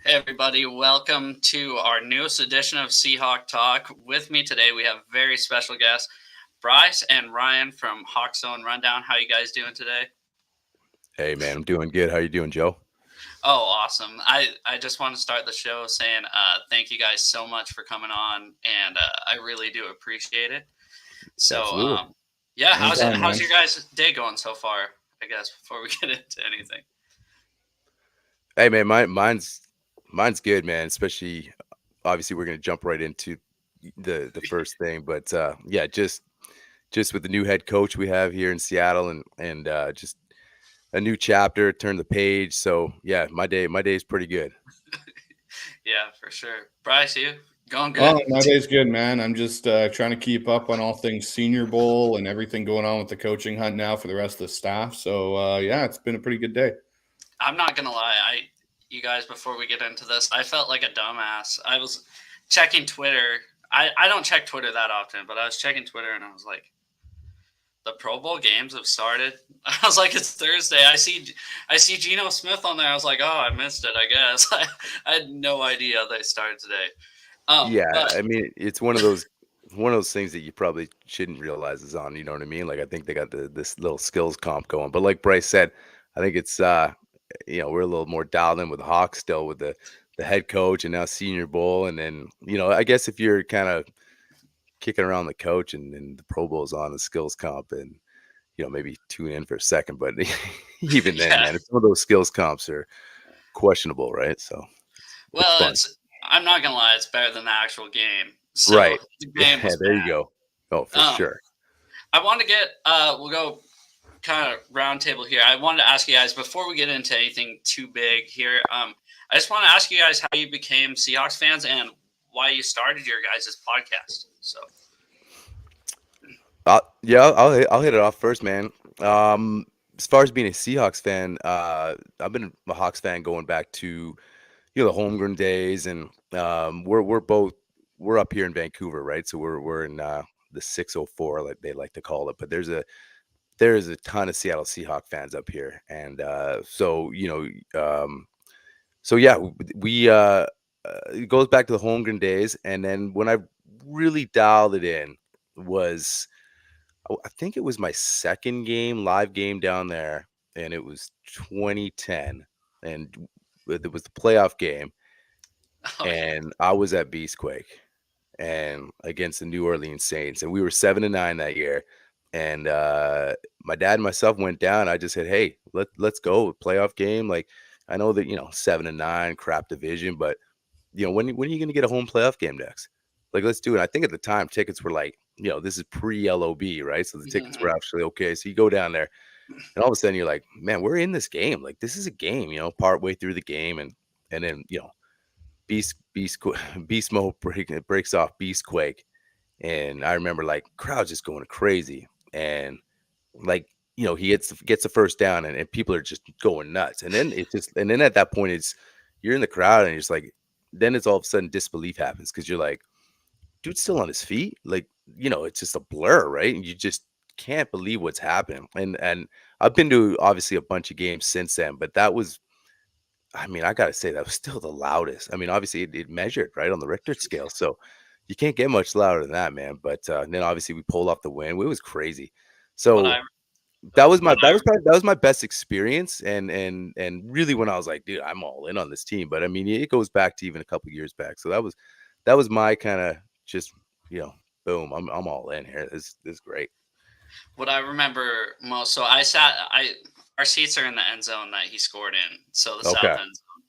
Hey everybody, welcome to our newest edition of SeahawkTalk. With me today, we have very special guests, Bryce and Ryan from HawksZone Rundown. How you guys doing today? Hey man, I'm doing good. How you doing, Joe? Oh, awesome. I just want to start the show saying thank you guys so much for coming on, and I really do appreciate it. So, Absolutely. yeah, Anytime, how's man. your guys' day going so far, I guess, before we get into anything? Hey man, mine's good, man. Especially, obviously, we're gonna jump right into the first thing, but yeah, just with the new head coach we have here in Seattle, and just a new chapter, turn the page. So yeah, my day is pretty good. Yeah, for sure. Bryce, you going Oh, good? my day's good, man. I'm just trying to keep up on all things Senior Bowl and everything going on with the coaching hunt now for the rest of the staff. So, yeah, it's been a pretty good day. I'm not gonna lie. You guys, before we get into this, I felt like a dumbass. I was checking Twitter. I don't check Twitter that often, but I was checking Twitter and I was like, the Pro Bowl games have started. I was like, it's Thursday. I see Geno Smith on there. I was like, oh, I missed it. I guess I had no idea they started today. Yeah, But I mean, it's one of those things that you probably shouldn't realize is on. You know what I mean? Like, I think they got this little skills comp going, but like Bryce said, I think it's we're a little more dialed in with Hawks still with the head coach and now Senior Bowl, and then I guess if you're kind of kicking around the coach and the Pro Bowl's on the skills comp, and maybe tune in for a second, but even then, yeah, man, some of those skills comps are questionable, right? So it's well, fun, it's I'm not gonna lie, it's better than the actual game. So right? the game Yeah, was there you bad. go. Oh, for sure. I want to get we'll go kind of roundtable here. I wanted to ask you guys before we get into anything too big here. I just want to ask you guys how you became Seahawks fans and why you started your guys' podcast. So, Yeah, I'll hit it off first, man. As far as being a Seahawks fan, I've been a Hawks fan going back to the Holmgren days, and we're up here in Vancouver, right? So we're in the 604, like they like to call it. But there's a ton of Seattle Seahawk fans up here, and so yeah, it goes back to the Holmgren days, and then when I really dialed it in was I think it was my second live game down there, and it was 2010, and it was the playoff game, oh yeah, and I was at Beastquake and against the New Orleans Saints, and we were 7-9 that year, and my dad and myself went down. I just said, "Hey, let's go playoff game." Like I know that 7-9 crap division, but when are you going to get a home playoff game next? Like, let's do it. I think at the time tickets were like, this is pre LOB, right? So the tickets Mhm. were actually okay. So you go down there, and all of a sudden you're like, man, we're in this game. Like, this is a game. Part way through the game, and then beast mode breaks off Beastquake, and I remember like crowds just going crazy, and like he gets the first down, and people are just going nuts, and then at that point you're in the crowd, and it's like then it's all of a sudden disbelief happens because you're like, dude's still on his feet, like it's just a blur, right? And you just can't believe what's happening, and I've been to obviously a bunch of games since then, but that was, I mean, I gotta say that was still the loudest. I mean, obviously it measured right on the Richter scale, so you can't get much louder than that, man. But then obviously we pulled off the win. It was crazy. what So I what that was probably that was my best experience, and really when I was like, dude, I'm all in on this team. But I mean, it goes back to even a couple years back. So that was my kind of just you know, boom, I'm all in here. This is great. what I remember most. So I sat. I Our seats are in the end zone that he scored in, so the south Okay. end zone,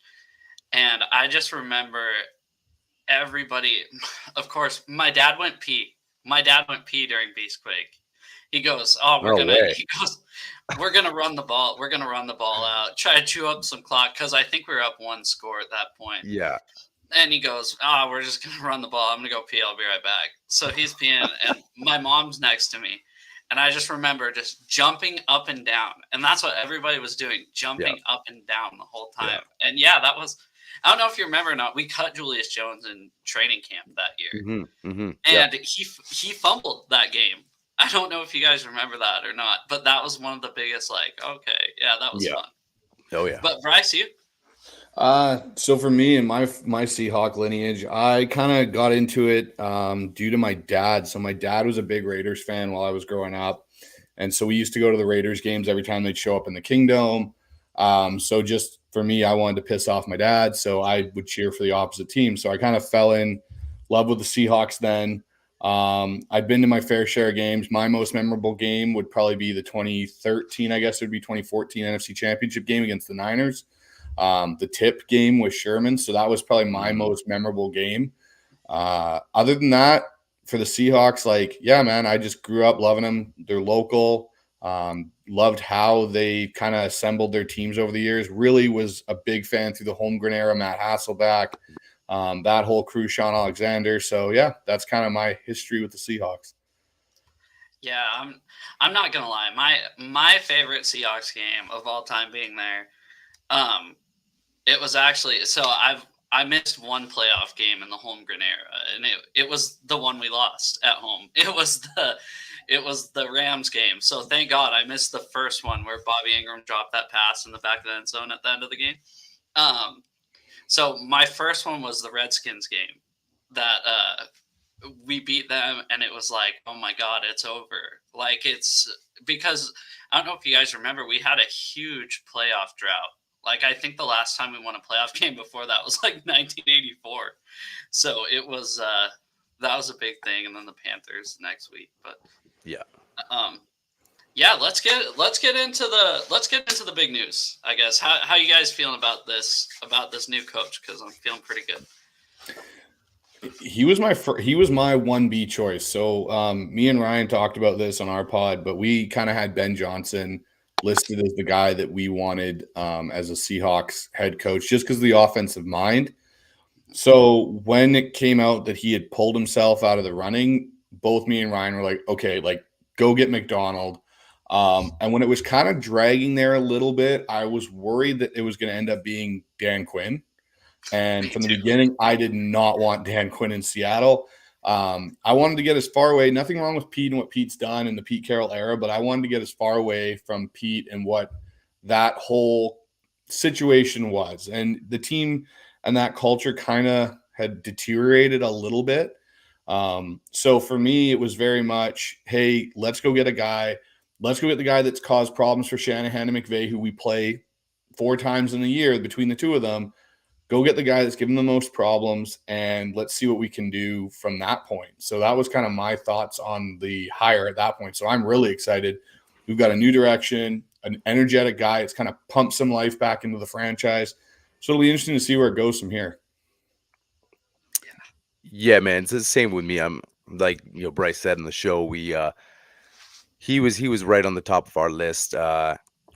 and I just remember everybody. Of course, my dad went pee. My dad went pee during Beastquake. He goes, "Oh, No way. He goes, we're gonna run the ball. We're gonna run the ball out. Try to chew up some clock because I think we were up one score at that point." Yeah. And he goes, "Oh, we're just gonna run the ball. I'm gonna go pee. I'll be right back." So he's peeing, and my mom's next to me, and I just remember just jumping up and down, and that's what everybody was doing, Yeah. jumping up and down the whole Yeah. time. And yeah, that was. I don't know if you remember or not. We cut Julius Jones in training camp that year, Yep. and he fumbled that game. I don't know if you guys remember that or not, but that was one of the biggest. Like, okay, yeah, that was Yeah. fun. Oh yeah. But Bryce, you? So for me and my Seahawk lineage, I kind of got into it due to my dad. So my dad was a big Raiders fan while I was growing up, and so we used to go to the Raiders games every time they'd show up in the Kingdom. So just for me, I wanted to piss off my dad, so I would cheer for the opposite team. So I kind of fell in love with the Seahawks then. I've been to my fair share of games. My most memorable game would probably be the 2013, I guess it would be 2014 NFC Championship game against the Niners. The tip game with Sherman. So that was probably my most memorable game. Other than that, for the Seahawks, like, yeah, man, I just grew up loving them. They're local. Loved how they kind of assembled their teams over the years. Really was a big fan through the Holmgren era, Matt Hasselbeck, that whole crew, Sean Alexander. So yeah, that's kind of my history with the Seahawks. Yeah, I'm not gonna lie. My favorite Seahawks game of all time being there. It was actually, so I missed one playoff game in the Holmgren era, and it was the one we lost at home. It was the Rams game. So thank God I missed the first one where Bobby Ingram dropped that pass in the back of the end zone at the end of the game. So my first one was the Redskins game that we beat them, and it was like, oh my God, it's over. Like, it's because I don't know if you guys remember, we had a huge playoff drought. Like, I think the last time we won a playoff game before that was like 1984. So it was that was a big thing, and then the Panthers next week. But yeah, let's get into the big news. I guess how you guys feeling about this new coach? Because I'm feeling pretty good. He was my 1B choice. So me and Ryan talked about this on our pod, but we kind of had Ben Johnson listed as the guy that we wanted as a Seahawks head coach, just because of the offensive mind. So when it came out that he had pulled himself out of the running, both me and Ryan were like, okay, like, go get Macdonald. And when it was kind of dragging there a little bit, I was worried that it was going to end up being Dan Quinn. And from the beginning, I did not want Dan Quinn in Seattle. I wanted to get as far away. Nothing wrong with Pete and what Pete's done in the Pete Carroll era, but I wanted to get as far away from Pete and what that whole situation was. And the team and that culture kind of had deteriorated a little bit. So for me, it was very much, hey, let's go get a guy. Let's go get the guy that's caused problems for Shanahan and McVay, who we play 4 times in a year between the two of them. Go get the guy that's given the most problems, and let's see what we can do from that point. So that was kind of my thoughts on the hire at that point. So I'm really excited. We've got a new direction, an energetic guy. It's kind of pumped some life back into the franchise. So it'll be interesting to see where it goes from here. Yeah, man, it's the same with me. I'm like, Bryce said in the show, he was right on the top of our list.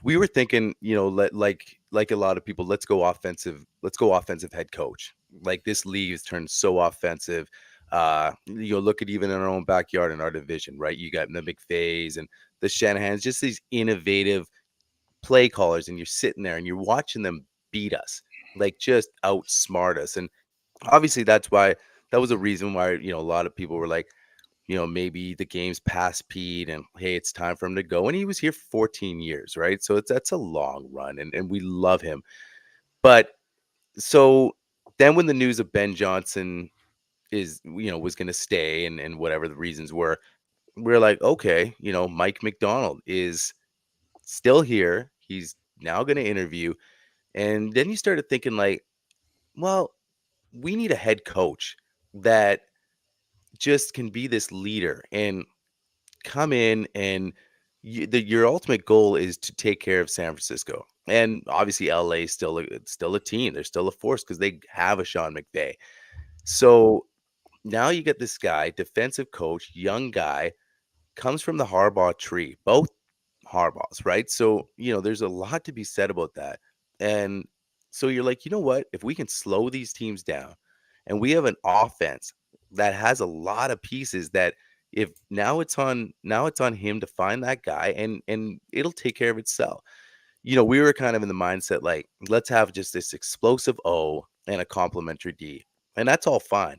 We were thinking, like a lot of people, let's go offensive head coach. Like, this league has turned so offensive. Look at even in our own backyard in our division, right? You got the McVays and the Shanahans, just these innovative play callers, and you're sitting there and you're watching them beat us, like, just outsmart us. And obviously that was a reason why, a lot of people were like, maybe the game's past Pete and, hey, it's time for him to go. And he was here for 14 years, right? So that's a long run, and we love him. But so then when the news of Ben Johnson was going to stay and whatever the reasons were, we're like, okay, Mike Macdonald is still here. He's now going to interview. And then you started thinking, like, well, we need a head coach that just can be this leader and come in, and your ultimate goal is to take care of San Francisco. And obviously LA is still a team. They're still a force because they have a Sean McVay. So now you get this guy, defensive coach, young guy, comes from the Harbaugh tree, both Harbaughs, right? So, there's a lot to be said about that. And so you're like, you know what? If we can slow these teams down, and we have an offense that has a lot of pieces, that if now it's on him to find that guy, and it'll take care of itself. We were kind of in the mindset, like, let's have just this explosive O and a complimentary D, and that's all fine.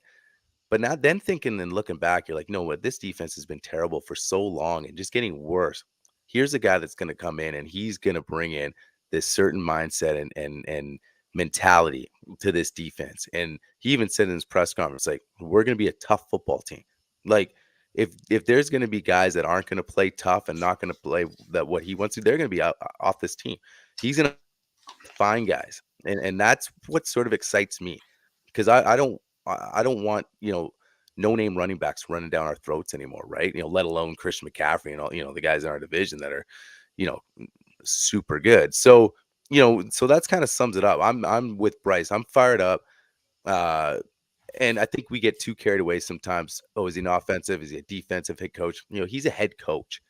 But now then thinking and looking back, you're like, no, what, this defense has been terrible for so long and just getting worse. Here's a guy that's going to come in, and he's going to bring in this certain mindset and mentality to this defense. And he even said in his press conference, like, we're going to be a tough football team. Like, if there's going to be guys that aren't going to play tough and not going to play that what he wants to, they're going to be off this team. He's going to find guys, and that's what sort of excites me, because I don't want, no name running backs running down our throats anymore, right? Let alone Christian McCaffrey and all, the guys in our division that are, you know, super good. So, so that's kind of sums it up. I'm with Bryce. I'm fired up. And I think we get too carried away sometimes. Oh, is he an offensive? Is he a defensive head coach? He's a head coach.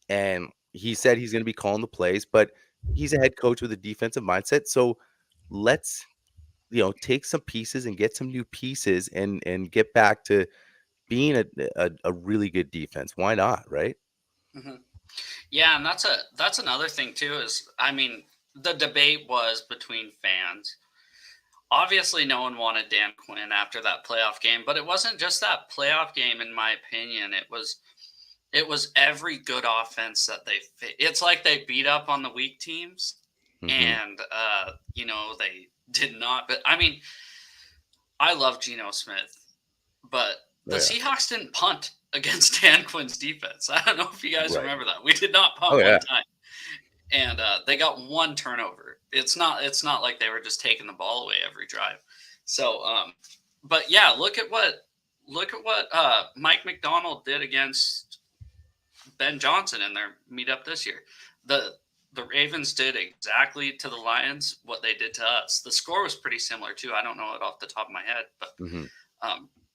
And he said he's going to be calling the plays, but he's a head coach with a defensive mindset. So let's, take some pieces and get some new pieces and get back to being a really good defense. Why not? Right. Mm-hmm. Yeah. And that's another thing too, is, I mean, the debate was between fans. Obviously, no one wanted Dan Quinn after that playoff game, but it wasn't just that playoff game, in my opinion. It was every good offense that it's like they beat up on the weak teams, and they did not. But I mean, I love Geno Smith, but the Seahawks didn't punt against Dan Quinn's defense. I don't know if you guys remember that. We did not punt one time. And they got one turnover. It's not like they were just taking the ball away every drive. So, but yeah, look at what Mike Macdonald did against Ben Johnson in their meetup this year. The Ravens did exactly to the Lions what they did to us. The score was pretty similar too. I don't know it off the top of my head, but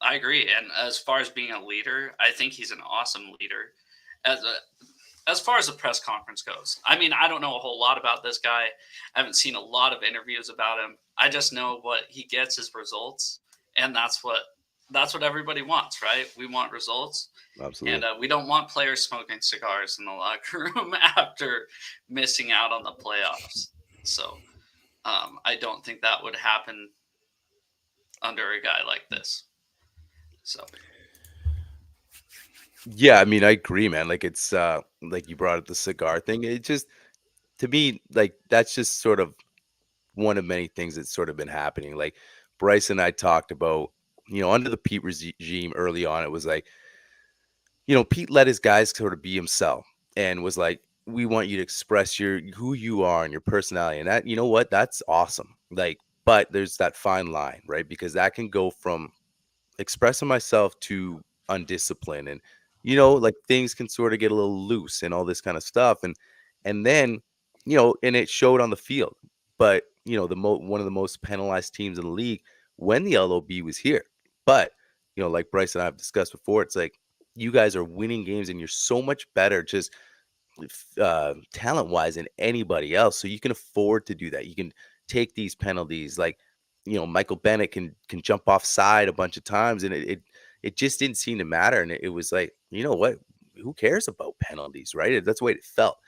I agree. And as far as being a leader, I think he's an awesome leader. As far as the press conference goes, I mean, I don't know a whole lot about this guy. I haven't seen a lot of interviews about him. I just know what he gets is results, and that's what everybody wants, right? We want results. Absolutely. And we don't want players smoking cigars in the locker room after missing out on the playoffs. So I don't think that would happen under a guy like this. So. Yeah, I mean, I agree, man. Like, it's like you brought up the cigar thing. It just, to me, like, that's just sort of one of many things that's sort of been happening. Like, Bryce and I talked about, under the Pete regime early on, it was like, Pete let his guys sort of be himself and was like, we want you to express who you are and your personality. And that, you know what, that's awesome. Like, but there's that fine line, right? Because that can go from expressing myself to undisciplined, and like, things can sort of get a little loose and all this kind of stuff, and then and it showed on the field. But one of the most penalized teams in the league when the LOB was here. But like Bryce and I have discussed before, it's like, you guys are winning games and you're so much better just talent wise than anybody else, so you can afford to do that. You can take these penalties. Like, Michael Bennett can jump offside a bunch of times, and it just didn't seem to matter. And it was like, you know what, who cares about penalties, right? That's the way it felt.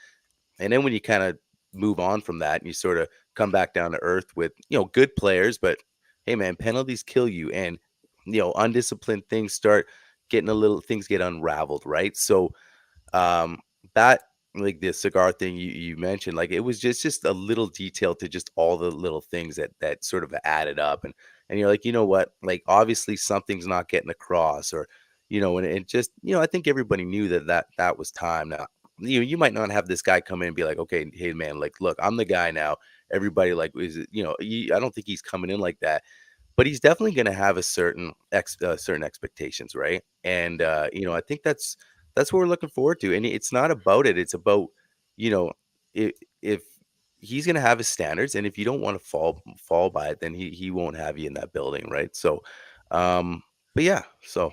And then when you kind of move on from that and you sort of come back down to earth with, good players, but hey, man, penalties kill you. And, undisciplined things things get unraveled, right? So that, like, the cigar thing you mentioned, like, it was just a little detail to just all the little things that sort of added up. And you're like, you know what, like, obviously something's not getting across, or, and it just, I think everybody knew that was time. Now, you might not have this guy come in and be like, okay, hey, man, like, look, I'm the guy now. Everybody, like, I don't think he's coming in like that, but he's definitely going to have a certain expectations, right? And I think that's what we're looking forward to. And it's not about it. It's about, if he's going to have his standards, and if you don't want to fall by it, then he won't have you in that building, right? So, but yeah, so.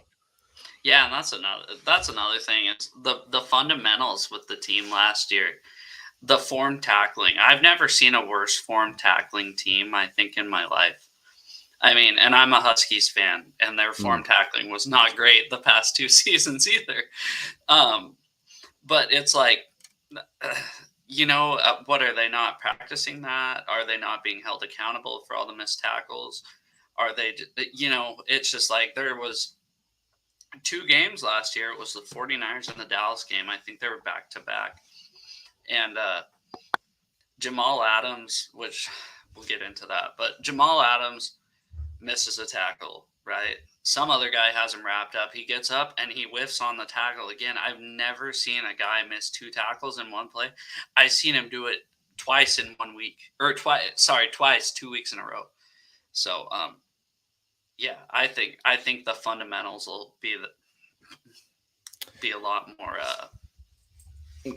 Yeah, and that's another thing. It's the fundamentals with the team last year. The form tackling. I've never seen a worse form tackling team, I think, in my life. I mean, and I'm a Huskies fan, and their form tackling was not great the past 2 seasons either. But it's like, what, are they not practicing that? Are they not being held accountable for all the missed tackles? Are they, it's just like, there was 2 games last year. It was the 49ers and the Dallas game. I think they were back to back. And Jamal Adams, which we'll get into that. But Jamal Adams misses a tackle, right? Some other guy has him wrapped up. He gets up and he whiffs on the tackle again. I've never seen a guy miss 2 tackles in one play. I've seen him do it twice in 1 week, or twice 2 weeks in a row. So, yeah, I think the fundamentals will be a lot more.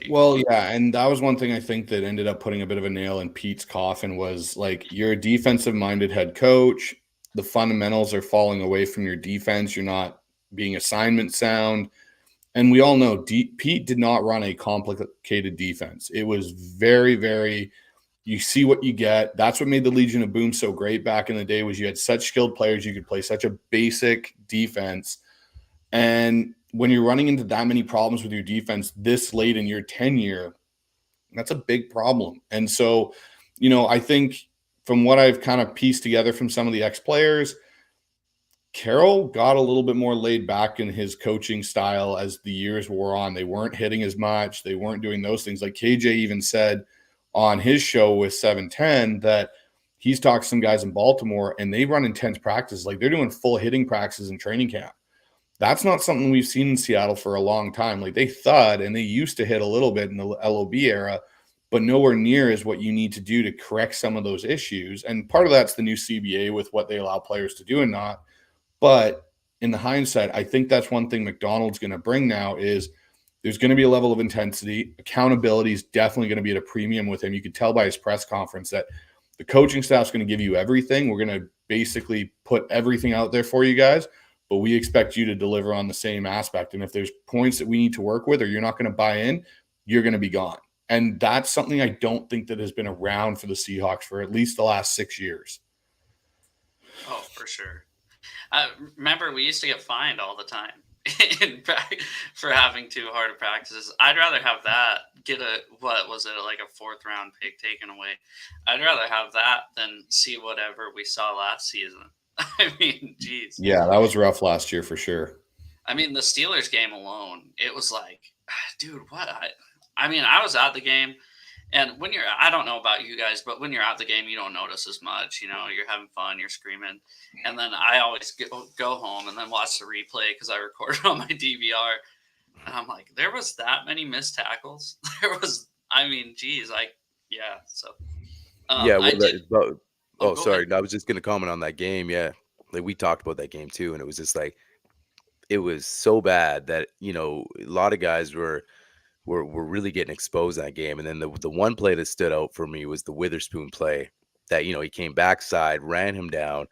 Well, yeah, and that was one thing I think that ended up putting a bit of a nail in Pete's coffin was like you're a defensive-minded head coach. The fundamentals are falling away from your defense. You're not being assignment sound. And we all know Pete did not run a complicated defense. It was very, very you see what you get. That's what made the Legion of Boom so great back in the day was you had such skilled players. You could play such a basic defense. And when you're running into that many problems with your defense this late in your tenure, that's a big problem. And so, I think from what I've kind of pieced together from some of the ex-players, Carroll got a little bit more laid back in his coaching style as the years wore on. They weren't hitting as much. They weren't doing those things. Like KJ even said on his show with 710 that he's talked to some guys in Baltimore and they run intense practices. Like they're doing full hitting practices in training camp. That's not something we've seen in Seattle for a long time. Like they thud and they used to hit a little bit in the LOB era, but nowhere near is what you need to do to correct some of those issues. And part of that's the new CBA with what they allow players to do and not. But in the hindsight, I think that's one thing Macdonald's going to bring now is there's going to be a level of intensity. Accountability is definitely going to be at a premium with him. You could tell by his press conference that the coaching staff is going to give you everything. We're going to basically put everything out there for you guys, but we expect you to deliver on the same aspect. And if there's points that we need to work with or you're not going to buy in, you're going to be gone. And that's something I don't think that has been around for the Seahawks for at least the last 6 years. Oh, for sure. Remember, we used to get fined all the time for having too hard of practices. I'd rather have that get like a 4th round pick taken away. I'd rather have that than see whatever we saw last season. I mean, geez. Yeah, that was rough last year for sure. I mean, the Steelers game alone, it was like, dude, what? I mean, I was at the game. And when I don't know about you guys, but when you're at the game, you don't notice as much. You're having fun, you're screaming. And then I always go home and then watch the replay because I recorded on my DVR. And I'm like, there was that many missed tackles. Geez, yeah. So, yeah. Sorry. I was just going to comment on that game. Yeah. Like we talked about that game too. And it was just like, it was so bad that, a lot of guys were really getting exposed in that game. And then the one play that stood out for me was the Witherspoon play that, he came backside, ran him down,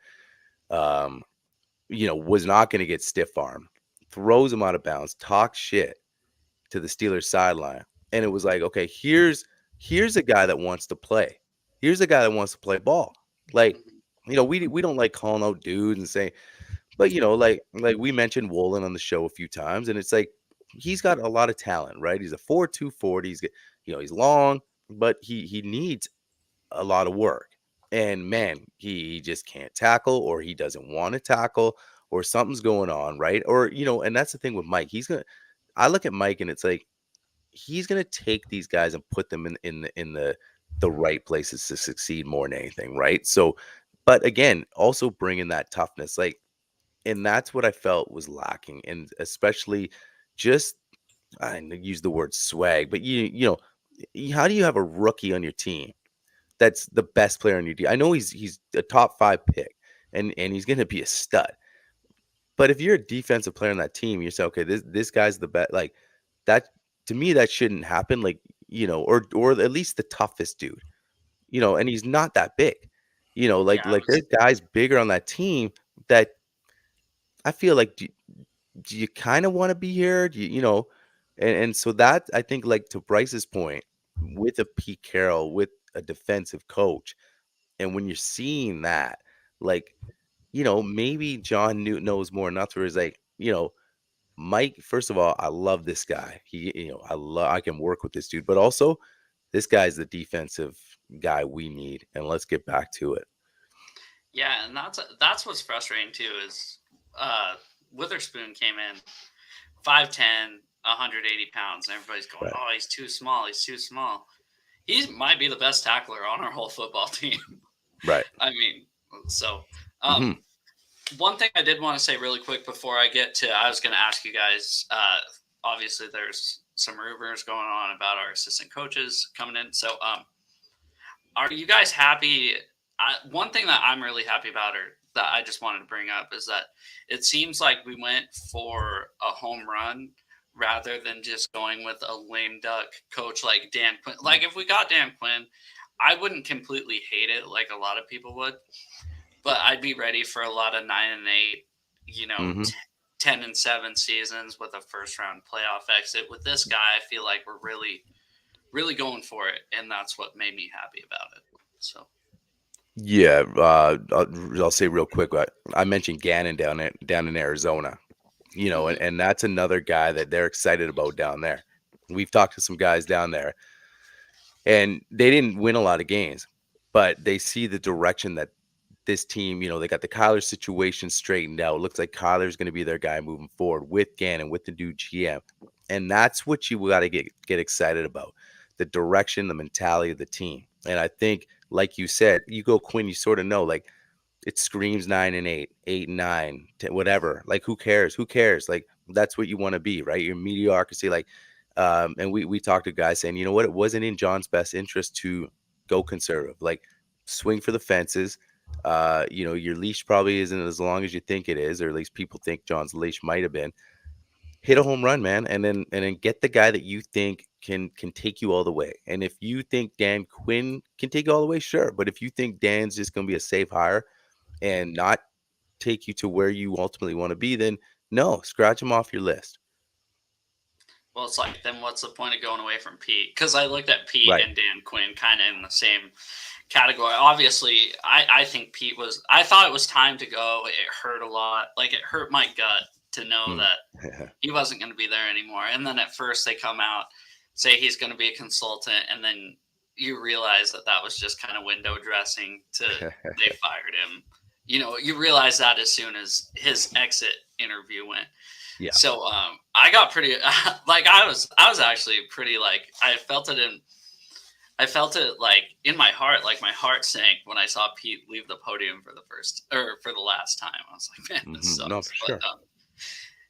was not going to get stiff armed, throws him out of bounds, talks shit to the Steelers sideline. And it was like, okay, here's a guy that wants to play. Here's a guy that wants to play ball. Like, we don't like calling out dudes and saying, but like we mentioned Wolin on the show a few times, and it's like, he's got a lot of talent, right? He's a 4.2 40. He's long, but he needs a lot of work. And man, he just can't tackle, or he doesn't want to tackle, or something's going on, right? Or and that's the thing with Mike. I look at Mike and it's like he's gonna take these guys and put them in the right places to succeed more than anything, right? So, but again, also bringing that toughness, like, and that's what I felt was lacking, and especially. Just I use the word swag, but how do you have a rookie on your team that's the best player on your team? I know he's a top 5 pick and he's going to be a stud. But if you're a defensive player on that team, you say, okay, this guy's the best. Like that to me, that shouldn't happen. Like or at least the toughest dude. And he's not that big. There's guys bigger on that team that I feel like. Do you kind of want to be here? Do you, and so that I think, like to Bryce's point, with a Pete Carroll, with a defensive coach, and when you're seeing that, like, maybe John Newton knows more enough where he's like, Mike, first of all, I love this guy. I can work with this dude, but also this guy's the defensive guy we need, and let's get back to it. Yeah, and that's what's frustrating too is Witherspoon came in 5'10", 180 pounds, and everybody's going, right. Oh, he's too small. He's too small. He might be the best tackler on our whole football team. Right. I mean, so Mhm. one thing I did want to say really quick before I get to, I was going to ask you guys, obviously there's some rumors going on about our assistant coaches coming in. So, are you guys happy? One thing that I'm really happy about, or that I just wanted to bring up, is that it seems like we went for a home run rather than just going with a lame duck coach like Dan Quinn. Like, if we got Dan Quinn, I wouldn't completely hate it like a lot of people would, but I'd be ready for a lot of 9-8, Mhm. 10-7 seasons with a first round playoff exit. With this guy, I feel like we're really, really going for it, and that's what made me happy about it. So, Yeah, I'll say real quick. I mentioned Gannon down in Arizona, and that's another guy that they're excited about down there. We've talked to some guys down there, and they didn't win a lot of games, but they see the direction that this team, they got the Kyler situation straightened out. It looks like Kyler's going to be their guy moving forward with Gannon, with the new GM, and that's what you got to get excited about: the direction, the mentality of the team. And I think, like you said, you go Quinn, you sort of know, like, it screams 9-8, 8-9, whatever. Like, who cares? Who cares? Like, that's what you want to be, right? Your mediocrity. Like, and we talked to guys saying, you know what? It wasn't in John's best interest to go conservative. Like, swing for the fences. Your leash probably isn't as long as you think it is, or at least people think John's leash might have been. Hit a home run, man, and then get the guy that you think can take you all the way. And if you think Dan Quinn can take you all the way, sure. But if you think Dan's just going to be a safe hire and not take you to where you ultimately want to be, then no, scratch him off your list. well, it's like, then what's the point of going away from Pete? Because I looked at Pete Right. and Dan Quinn kind of in the same category. Obviously, I think I thought it was time to go. It hurt a lot. Like, it hurt my gut to know that he wasn't going to be there anymore. And then at first they come out, say he's going to be a consultant, and then you realize that was just kind of window dressing they fired him. You realize that as soon as his exit interview went. Yeah. So I got pretty like I was actually pretty, like, I felt it like in my heart, like my heart sank when I saw Pete leave the podium for the last time. I was like, man, this sucks. No, for sure. But,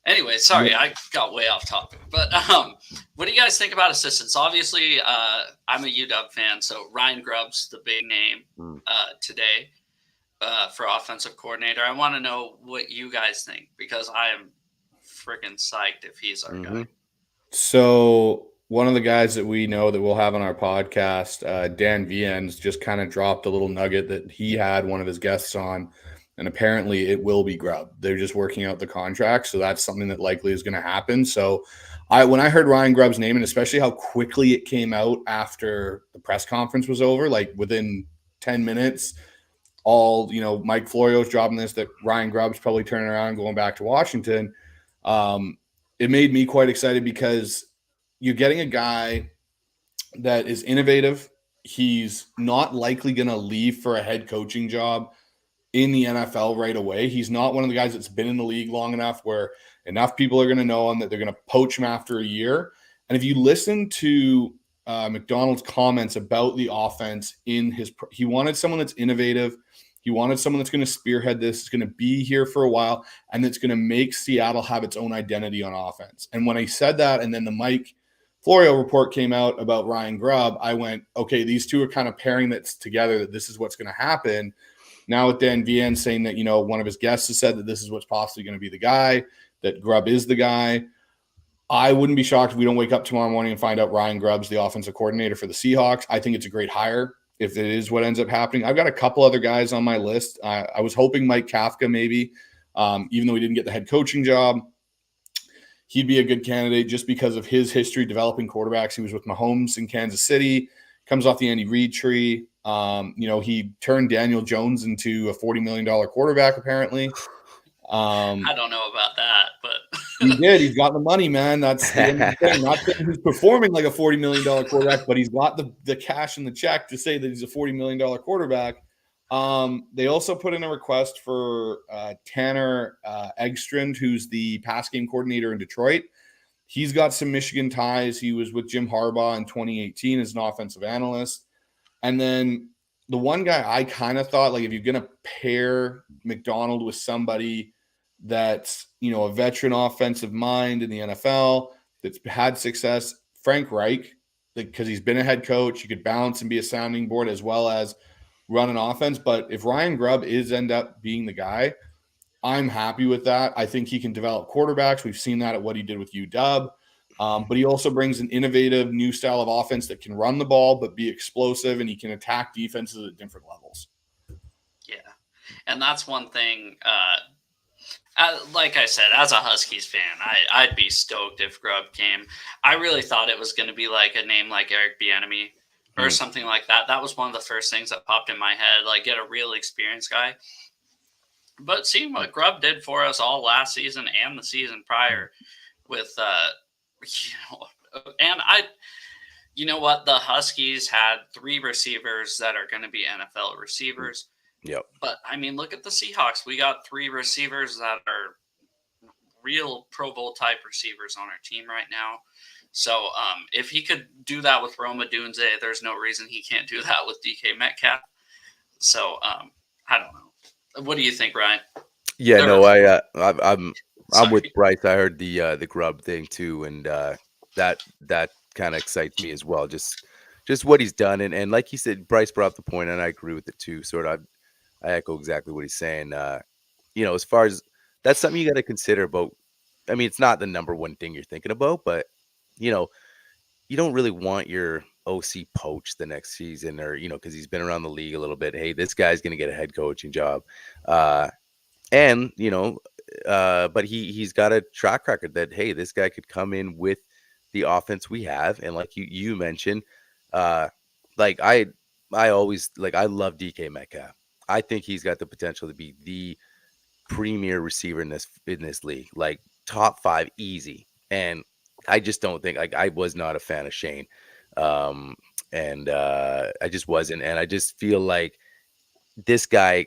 anyway, sorry, I got way off topic. But what do you guys think about assistants? Obviously, I'm a UW fan, so Ryan Grubb's the big name today for offensive coordinator. I want to know what you guys think, because I am freaking psyched if he's our guy. So one of the guys that we know that we'll have on our podcast, Dan Viens, just kind of dropped a little nugget that he had one of his guests on, and apparently it will be Grubb. They're just working out the contract, so that's something that likely is going to happen. So when I heard Ryan Grubb's name, and especially how quickly it came out after the press conference was over, like within 10 minutes, Mike Florio's dropping this, that Ryan Grubb's probably turning around and going back to Washington. It made me quite excited because you're getting a guy that is innovative. He's not likely going to leave for a head coaching job in the NFL right away. He's not one of the guys that's been in the league long enough where enough people are going to know him that they're going to poach him after a year. And if you listen to Macdonald's comments about the offense he wanted someone that's innovative. He wanted someone that's going to spearhead this, is going to be here for a while, and that's going to make Seattle have its own identity on offense. And when I said that, and then the Mike Florio report came out about Ryan Grubb, I went, okay, these two are kind of pairing that together, that this is what's going to happen. Now with Dan Viens saying that, one of his guests has said that this is what's possibly going to be the guy, that Grubb is the guy. I wouldn't be shocked if we don't wake up tomorrow morning and find out Ryan Grubb's the offensive coordinator for the Seahawks. I think it's a great hire if it is what ends up happening. I've got a couple other guys on my list. I was hoping Mike Kafka maybe, even though he didn't get the head coaching job. He'd be a good candidate just because of his history developing quarterbacks. He was with Mahomes in Kansas City, comes off the Andy Reid tree. He turned Daniel Jones into a $40 million quarterback, apparently. I don't know about that, but he did. He's got the money, man. That's the end of the thing. Not saying he's performing like a $40 million quarterback, but he's got the cash in the check to say that he's a $40 million quarterback. They also put in a request for Tanner Eggstrand, who's the pass game coordinator in Detroit. He's got some Michigan ties. He was with Jim Harbaugh in 2018 as an offensive analyst. And then the one guy I kind of thought, like, if you're going to pair Macdonald with somebody that's, you know, a veteran offensive mind in the NFL that's had success, Frank Reich, because he's been a head coach, you could balance and be a sounding board as well as run an offense. But if Ryan Grubb end up being the guy, I'm happy with that. I think he can develop quarterbacks. We've seen that at what he did with UW. But he also brings an innovative new style of offense that can run the ball but be explosive, and he can attack defenses at different levels. Yeah, and that's one thing. Like I said, as a Huskies fan, I'd be stoked if Grubb came. I really thought it was going to be like a name like Eric Bieniemy or something like that. That was one of the first things that popped in my head, like get a real experienced guy. But seeing what Grubb did for us all last season and the season prior with you know what? The Huskies had 3 receivers that are going to be NFL receivers. Yep. But, I mean, look at the Seahawks. We got 3 receivers that are real Pro Bowl type receivers on our team right now. So, if he could do that with Roma Dunze, there's no reason he can't do that with DK Metcalf. So, I don't know. What do you think, Ryan? Yeah, I'm with Bryce. I heard the Grubb thing too, and that kind of excites me as well. Just what he's done, and like he said, Bryce brought up the point, and I agree with it too. Sort of, I echo exactly what he's saying. You know, as far as that's something you got to consider about. I mean, it's not the number one thing you're thinking about, but you know, you don't really want your OC poached the next season, or you know, because he's been around the league a little bit. Hey, this guy's going to get a head coaching job, and you know. But he's got a track record that, hey, this guy could come in with the offense we have. And like you mentioned, like I always like, I love DK Metcalf. I think he's got the potential to be the premier receiver in this league, like top 5 easy. And I just don't think, like, I was not a fan of Shane. And I just wasn't. And I just feel like this guy,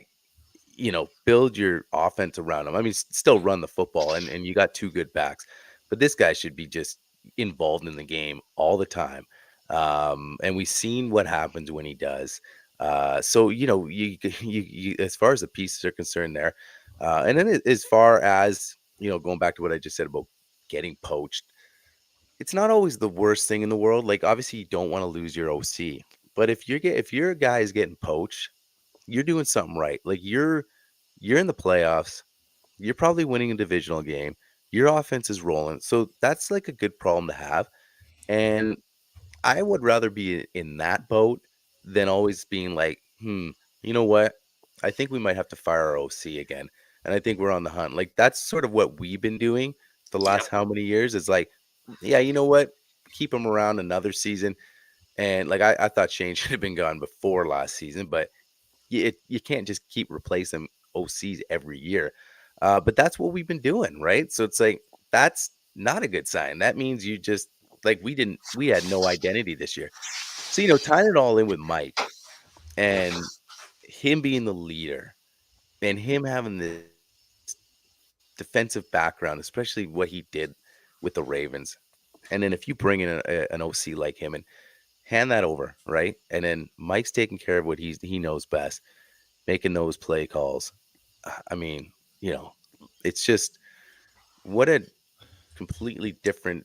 you know, build your offense around him. I mean, still run the football, and you got 2 good backs, but this guy should be just involved in the game all the time. And we've seen what happens when he does. So, you know, you as far as the pieces are concerned there, and then as far as, you know, going back to what I just said about getting poached, it's not always the worst thing in the world. Like, obviously you don't want to lose your OC, but if your guy is getting poached, you're doing something right. Like you're in the playoffs. You're probably winning a divisional game. Your offense is rolling. So that's like a good problem to have. And I would rather be in that boat than always being like, you know what? I think we might have to fire our OC again. And I think we're on the hunt. Like that's sort of what we've been doing the last how many years. It's like, yeah, you know what? Keep him around another season. And like I thought Shane should have been gone before last season, but you can't just keep replacing OCs every year. But that's what we've been doing, right? So it's like, that's not a good sign. That means you just, like, we had no identity this year. So, you know, tying it all in with Mike and him being the leader and him having this defensive background, especially what he did with the Ravens. And then if you bring in an OC like him and hand that over, right? And then Mike's taking care of what he knows best, making those play calls. I mean, you know, it's just what a completely different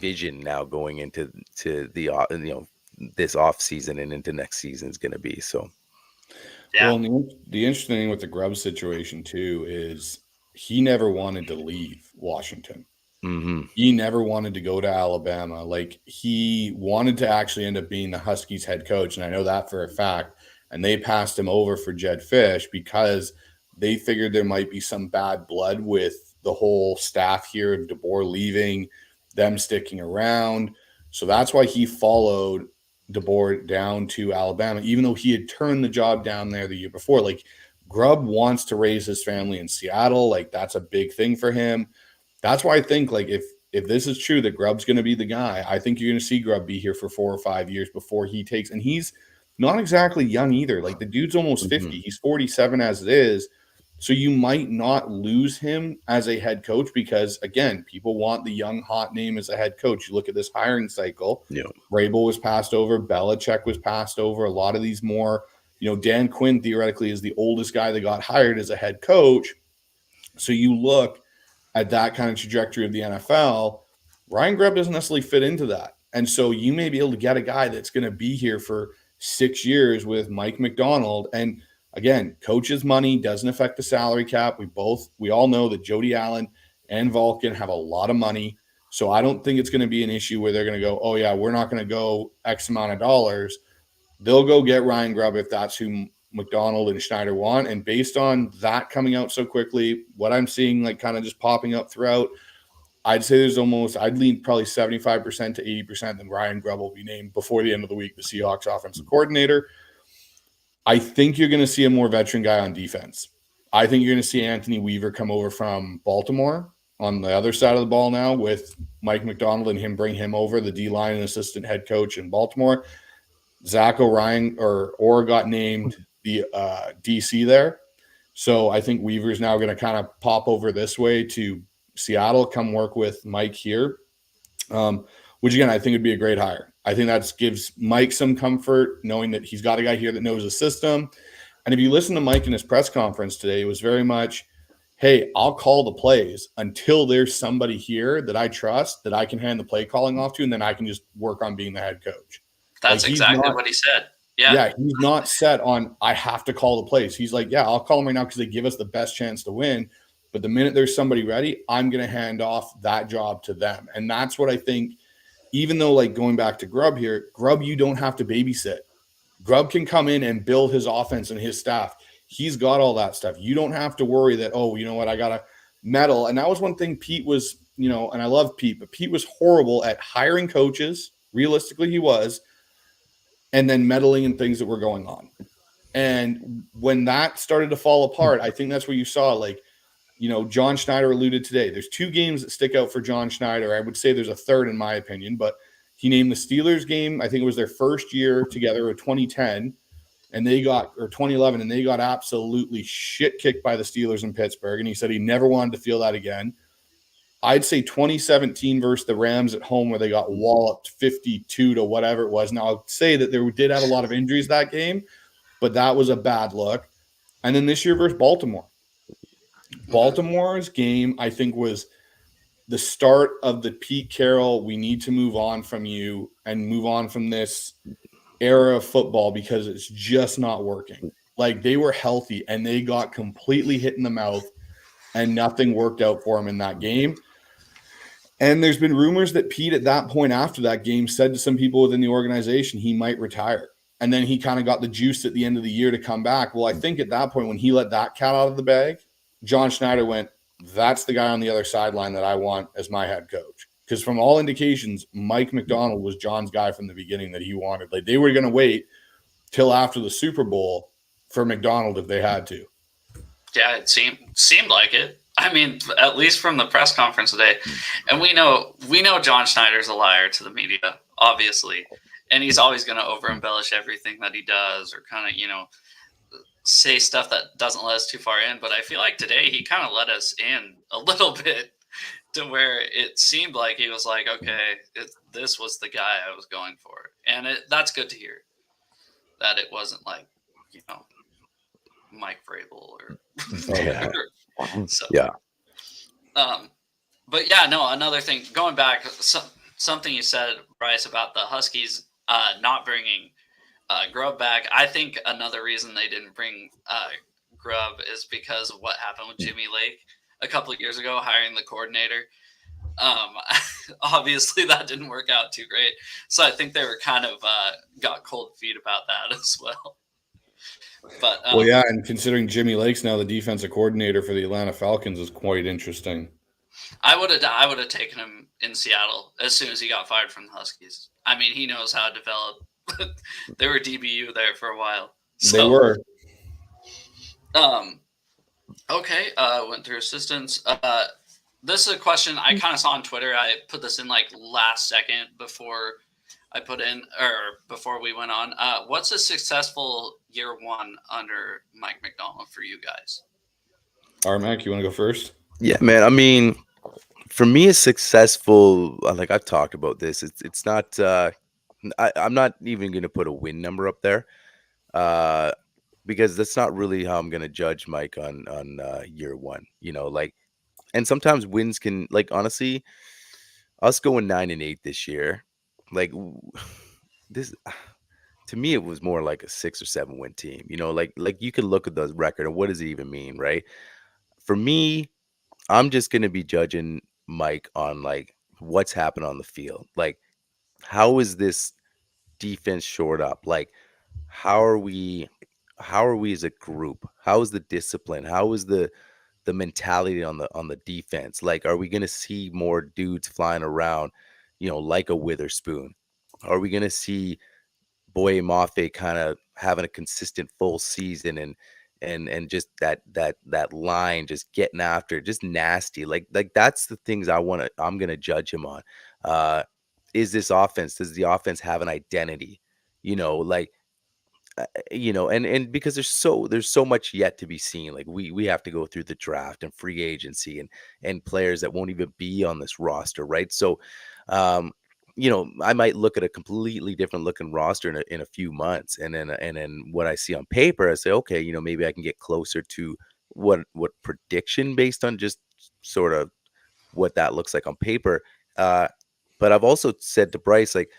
vision now going into the you know, this off season and into next season is going to be. So, yeah. Well, the interesting thing with the Grubb situation too is he never wanted to leave Washington. Mm-hmm. He never wanted to go to Alabama. Like, he wanted to actually end up being the Huskies head coach. And I know that for a fact. And they passed him over for Jed Fish because they figured there might be some bad blood with the whole staff here of DeBoer leaving, them sticking around. So that's why he followed DeBoer down to Alabama, even though he had turned the job down there the year before. Like, Grubb wants to raise his family in Seattle. Like, that's a big thing for him. That's why I think, like, if this is true that Grubb's going to be the guy, I think you're going to see Grubb be here for 4 or 5 years before he takes. And he's not exactly young either. Like, the dude's almost 50. He's 47 as it is. So you might not lose him as a head coach because, again, people want the young, hot name as a head coach. You look at this hiring cycle. Yeah. Vrabel was passed over. Belichick was passed over. A lot of these more Dan Quinn theoretically is the oldest guy that got hired as a head coach. So you look at that kind of trajectory of the NFL, Ryan Grubb doesn't necessarily fit into that. And so you may be able to get a guy that's going to be here for 6 years with Mike Macdonald. And again, coach's money doesn't affect the salary cap. We all know that Jody Allen and Vulcan have a lot of money. So I don't think it's going to be an issue where they're going to go, oh yeah, we're not going to go X amount of dollars. They'll go get Ryan Grubb if that's who Macdonald and Schneider want. And based on that coming out so quickly, what I'm seeing like kind of just popping up throughout, I'd say I'd lean probably 75% to 80% that Ryan Grubb will be named before the end of the week, the Seahawks offensive coordinator. I think you're going to see a more veteran guy on defense. I think you're going to see Anthony Weaver come over from Baltimore on the other side of the ball now with Mike Macdonald and him bring him over, the D-line and assistant head coach in Baltimore. Zach O'Ryan or got named the DC there. So I think Weaver's now going to kind of pop over this way to Seattle, come work with Mike here, which again, I think would be a great hire. I think that gives Mike some comfort knowing that he's got a guy here that knows the system. And if you listen to Mike in his press conference today, it was very much, hey, I'll call the plays until there's somebody here that I trust that I can hand the play calling off to, and then I can just work on being the head coach. That's exactly what he said. Yeah, he's not set on, I have to call the plays. He's like, yeah, I'll call them right now because they give us the best chance to win. But the minute there's somebody ready, I'm going to hand off that job to them. And that's what I think, even though like going back to Grubb here, Grubb, you don't have to babysit. Grubb can come in and build his offense and his staff. He's got all that stuff. You don't have to worry that, oh, you know what, I got to meddle. And that was one thing Pete was, and I love Pete, but Pete was horrible at hiring coaches. Realistically, he was. And then meddling in things that were going on. And when that started to fall apart, I think that's where you saw, like, John Schneider alluded today. There's 2 games that stick out for John Schneider. I would say there's a third in my opinion, but he named the Steelers game. I think it was their first year together, 2010, and 2011, and they got absolutely shit kicked by the Steelers in Pittsburgh. And he said he never wanted to feel that again. I'd say 2017 versus the Rams at home where they got walloped 52 to whatever it was. Now, I'll say that there did have a lot of injuries that game, but that was a bad look. And then this year versus Baltimore. Baltimore's game, I think, was the start of the Pete Carroll, we need to move on from you and move on from this era of football because it's just not working. Like, they were healthy and they got completely hit in the mouth and nothing worked out for them in that game. And there's been rumors that Pete at that point after that game said to some people within the organization he might retire. And then he kind of got the juice at the end of the year to come back. Well, I think at that point when he let that cat out of the bag, John Schneider went, that's the guy on the other sideline that I want as my head coach. Because from all indications, Mike Macdonald was John's guy from the beginning that he wanted. Like, they were going to wait till after the Super Bowl for Macdonald if they had to. Yeah, it seemed like it. I mean, at least from the press conference today. And we know John Schneider's a liar to the media, obviously. And he's always going to over-embellish everything that he does or kind of, say stuff that doesn't let us too far in. But I feel like today he kind of let us in a little bit to where it seemed like he was like, okay, this was the guy I was going for. And that's good to hear that it wasn't like, Mike Vrabel or so. Yeah. But yeah, no, another thing, going back, something you said, Bryce, about the Huskies not bringing Grubb back. I think another reason they didn't bring Grubb is because of what happened with Jimmy Lake a couple of years ago, hiring the coordinator. Obviously that didn't work out too great. So I think they were kind of got cold feet about that as well. But well, yeah, and considering Jimmy Lake's now the defensive coordinator for the Atlanta Falcons is quite interesting. I would have taken him in Seattle as soon as he got fired from the Huskies. I mean, he knows how to develop. They were DBU there for a while. So, they were. Okay. Went through assistants. This is a question I kind of saw on Twitter. I put this in like last second before we went on. What's a successful year one under Mike Macdonald for you guys? RMAC, you want to go first? Yeah, man. I mean, for me, it's successful. Like I've talked about this. It's not. I'm not even going to put a win number up there. because that's not really how I'm gonna judge Mike on year one. Like, and sometimes wins can, like, honestly, us going 9-8 this year, like this to me it was more like a 6 or 7 win team. Like you could look at the record and what does it even mean, right? For me, I'm just gonna be judging Mike on like what's happened on the field. Like, how is this defense shored up? Like, how are we as a group? How is the discipline? How is the mentality on the defense? Like, are we gonna see more dudes flying around, like a Witherspoon? Are we gonna see Boye Mafe kind of having a consistent full season and just that line just getting after it, just nasty. Like that's the things I'm gonna judge him on. Is this offense, does the offense have an identity? Like and because there's so much yet to be seen. Like we have to go through the draft and free agency and players that won't even be on this roster, right? So I might look at a completely different looking roster in a few months, and then what I see on paper, I say, okay, maybe I can get closer to what prediction based on just sort of what that looks like on paper. But I've also said to Bryce, like,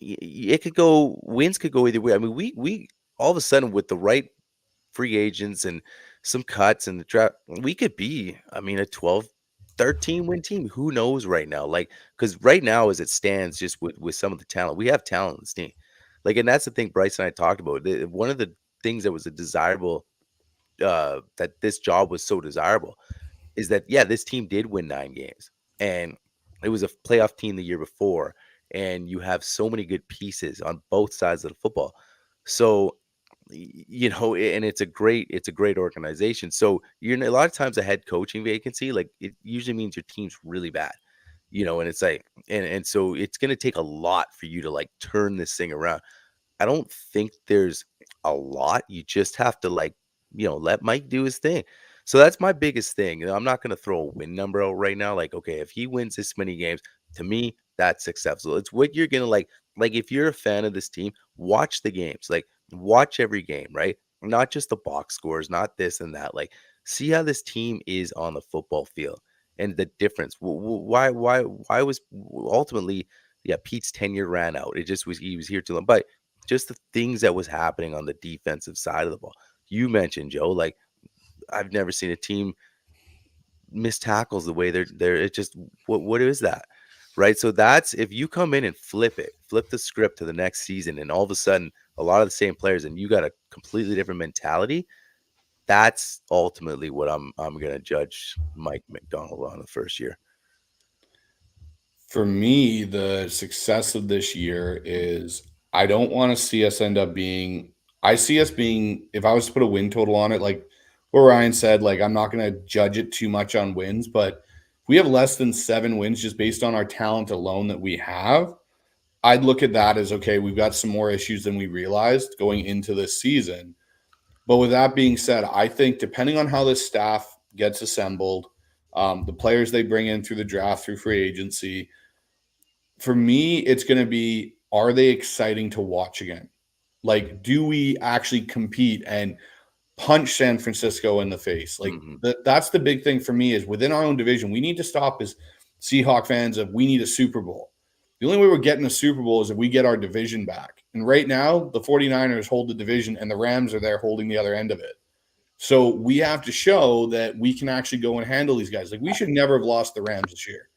wins could go either way. I mean, we all of a sudden, with the right free agents and some cuts and the draft, we could be, I mean, a 12-13 win team. Who knows right now? Like, because right now, as it stands, just with some of the talent, we have talent in this team. Like, and that's the thing Bryce and I talked about. One of the things that was a desirable, that this job was so desirable, is that, yeah, this team did win 9 games, and it was a playoff team the year before, and you have so many good pieces on both sides of the football. So, and it's a great organization. So you're a lot of times a head coaching vacancy, like, it usually means your team's really bad, and it's like, and so it's going to take a lot for you to like turn this thing around. I don't think there's a lot. You just have to, like, let Mike do his thing. So that's my biggest thing. I'm not going to throw a win number out right now. Like, okay, if he wins this many games, to me, that's acceptable. It's what you're going to like. Like, if you're a fan of this team, watch the games. Like, watch every game, right? Not just the box scores, not this and that. Like, see how this team is on the football field and the difference. Why was ultimately, yeah, Pete's tenure ran out. It just was, he was here too long. But just the things that was happening on the defensive side of the ball. You mentioned, Joe, like, I've never seen a team miss tackles the way they're it just, what is that? Right? So that's, if you come in and flip the script to the next season, and all of a sudden a lot of the same players and you got a completely different mentality, that's ultimately what I'm going to judge Mike Macdonald on the first year. For me, the success of this year is, I don't want to see us end up being, I see us being, if I was to put a win total on it, like what Ryan said, like, I'm not going to judge it too much on wins, but if we have less than 7 wins just based on our talent alone that we have, I'd look at that as, okay, we've got some more issues than we realized going into this season. But with that being said, I think depending on how this staff gets assembled, the players they bring in through the draft, through free agency, for me, it's going to be, are they exciting to watch again? Like, do we actually compete and punch San Francisco in the face? Like, that's the big thing for me, is within our own division, we need to stop as Seahawk fans of, we need a Super Bowl. The only way we're getting a Super Bowl is if we get our division back. And right now, the 49ers hold the division and the Rams are there holding the other end of it. So we have to show that we can actually go and handle these guys. Like, we should never have lost the Rams this year.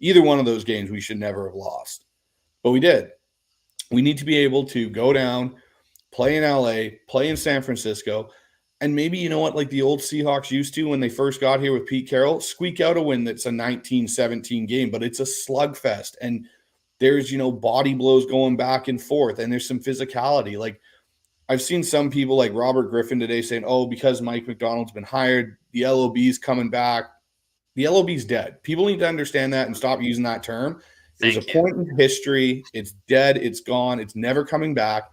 Either one of those games we should never have lost. But we did. We need to be able to go down, play in LA, play in San Francisco, and maybe, you know what, like the old Seahawks used to when they first got here with Pete Carroll, squeak out a win that's a 19-17 game, but it's a slugfest. And there's, body blows going back and forth, and there's some physicality. Like, I've seen some people like Robert Griffin today saying, oh, because Mike Macdonald's been hired, the LOB's coming back. The LOB's dead. People need to understand that and stop using that term. There's a point in history. It's dead. It's gone. It's never coming back.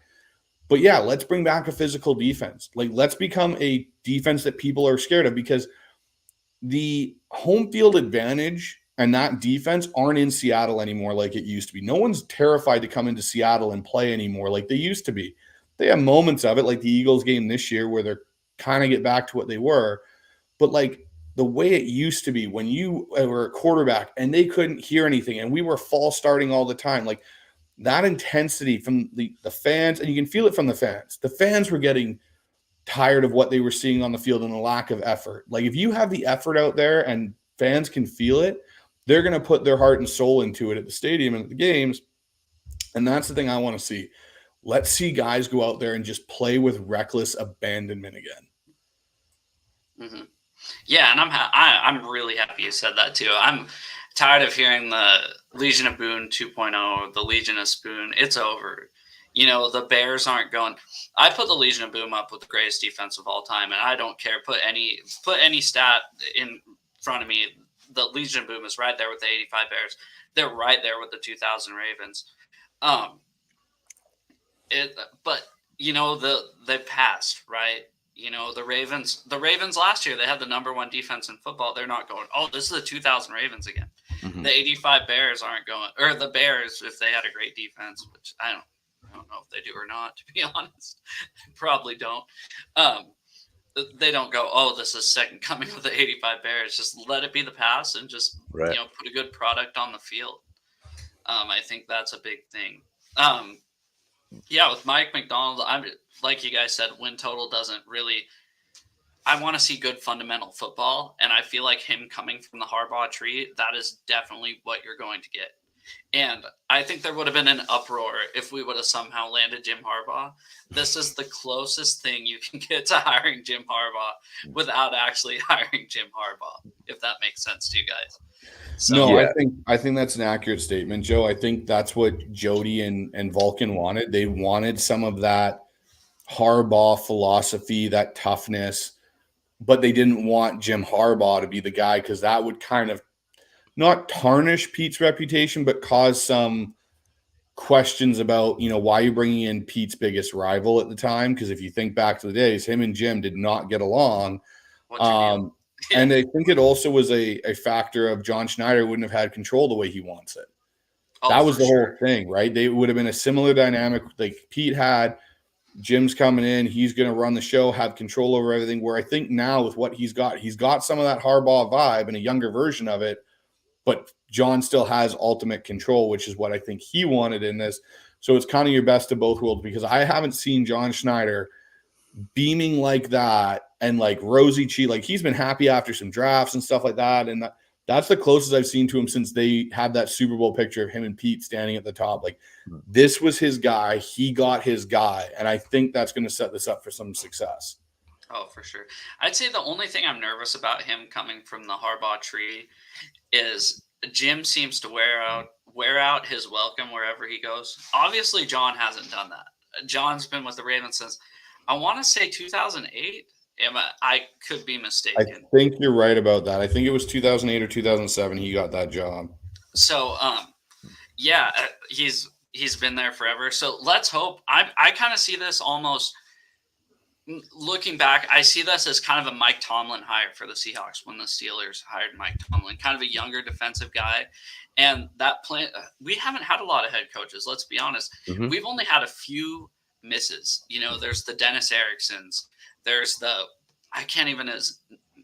But yeah, let's bring back a physical defense. Like, let's become a defense that people are scared of, because the home field advantage and that defense aren't in Seattle anymore like it used to be. No one's terrified to come into Seattle and play anymore like they used to be. They have moments of it, like the Eagles game this year, where they're kind of get back to what they were. But like the way it used to be when you were a quarterback and they couldn't hear anything and we were false starting all the time, like that intensity from the fans, and you can feel it from the fans. The fans were getting tired of what they were seeing on the field and the lack of effort. Like if you have the effort out there and fans can feel it, they're going to put their heart and soul into it at the stadium and at the games. And that's the thing I want to see. Let's see guys go out there and just play with reckless abandonment again. Mm-hmm. Yeah, and I'm really happy you said that too. I'm tired of hearing the Legion of Boone 2.0, the Legion of Spoon. It's over. You know, the Bears aren't going. I put the Legion of Boom up with the greatest defense of all time, and I don't care. Put any stat in front of me. The Legion of Boom is right there with the 85 Bears. They're right there with the 2000 Ravens. But you know, they passed, right? You know, the Ravens last year, they had the number one defense in football. They're not going, oh, this is the 2000 Ravens again. Mm-hmm. The 85 Bears aren't going, or the Bears, if they had a great defense, which I don't know if they do or not, to be honest. Probably don't. They don't go, oh, this is second coming of the 85 Bears. Just let it be the pass and just, right. You know, put a good product on the field. I think that's a big thing. Yeah, with Mike Macdonald, I'm like you guys said, win total doesn't really. I want to see good fundamental football, and I feel like him coming from the Harbaugh tree, that is definitely what you're going to get. And I think there would have been an uproar if we would have somehow landed Jim Harbaugh. This is the closest thing you can get to hiring Jim Harbaugh without actually hiring Jim Harbaugh, if that makes sense to you guys. So, no, yeah. I think that's an accurate statement, Joe. I think that's what Jody and Vulcan wanted. They wanted some of that Harbaugh philosophy, that toughness, but they didn't want Jim Harbaugh to be the guy because that would kind of not tarnish Pete's reputation, but cause some questions about, you know, why you're bringing in Pete's biggest rival at the time. Because if you think back to the days, him and Jim did not get along. And I think it also was a factor of John Schneider wouldn't have had control the way he wants it. That was the whole thing, right? They would have been a similar dynamic. Like Pete had, Jim's coming in, he's going to run the show, have control over everything. Where I think now with what he's got some of that Harbaugh vibe and a younger version of it, but John still has ultimate control, which is what I think he wanted in this. So it's kind of your best of both worlds, because I haven't seen John Schneider beaming like that and like rosy cheek. Like he's been happy after some drafts and stuff like that. And that's the closest I've seen to him since they had that Super Bowl picture of him and Pete standing at the top. Like this was his guy. He got his guy. And I think that's going to set this up for some success. Oh, for sure. I'd say the only thing I'm nervous about him coming from the Harbaugh tree is Jim seems to wear out his welcome wherever he goes. Obviously, John hasn't done that. John's been with the Ravens since, I want to say 2008. I could be mistaken. I think you're right about that. I think it was 2008 or 2007 he got that job. So, yeah, he's been there forever. So let's hope. I kind of see this almost looking back. I see this as kind of a Mike Tomlin hire for the Seahawks when the Steelers hired Mike Tomlin, kind of a younger defensive guy. And that plan, we haven't had a lot of head coaches. Let's be honest. Mm-hmm. We've only had a few misses. You know, there's the Dennis Ericksons. There's I can't even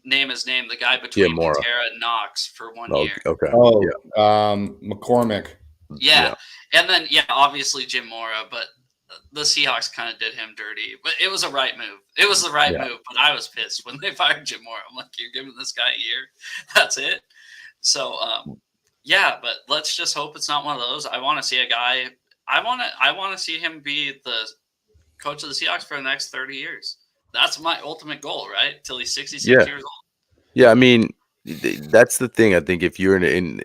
name his name, the guy between Matera and Knox for 1 year. Okay. Oh, yeah. McCormick. Yeah. And then, obviously Jim Mora, but the Seahawks kind of did him dirty. But it was a right move. It was the right move, but I was pissed when they fired Jim Mora. I'm like, you're giving this guy a year? That's it? So, but let's just hope it's not one of those. I want to see a guy – I want to see him be the coach of the Seahawks for the next 30 years. That's my ultimate goal, right? Till he's 66 years old. Yeah, I mean, that's the thing. I think if you're in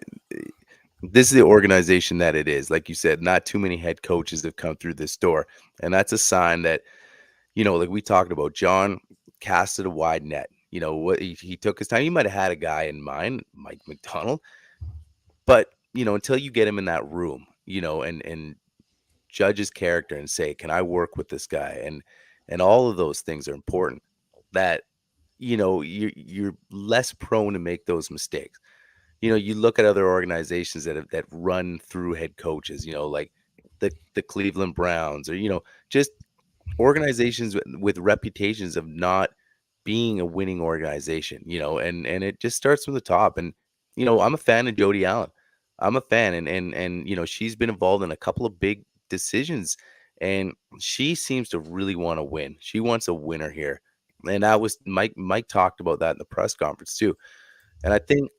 this is the organization that it is. Like you said, not too many head coaches have come through this door. And that's a sign that, you know, like we talked about, John casted a wide net. You know, what he took his time. He might have had a guy in mind, Mike Macdonald. But, you know, until you get him in that room, you know, and judge his character and say, can I work with this guy? And all of those things are important, that, you know, you're less prone to make those mistakes. You know, you look at other organizations that run through head coaches, you know, like the Cleveland Browns, or, you know, just organizations with reputations of not being a winning organization, and it just starts from the top. And I'm a fan of Jody Allen. I'm a fan, and she's been involved in a couple of big decisions, and she seems to really want to win. She wants a winner here, and that was Mike talked about that in the press conference too. And I think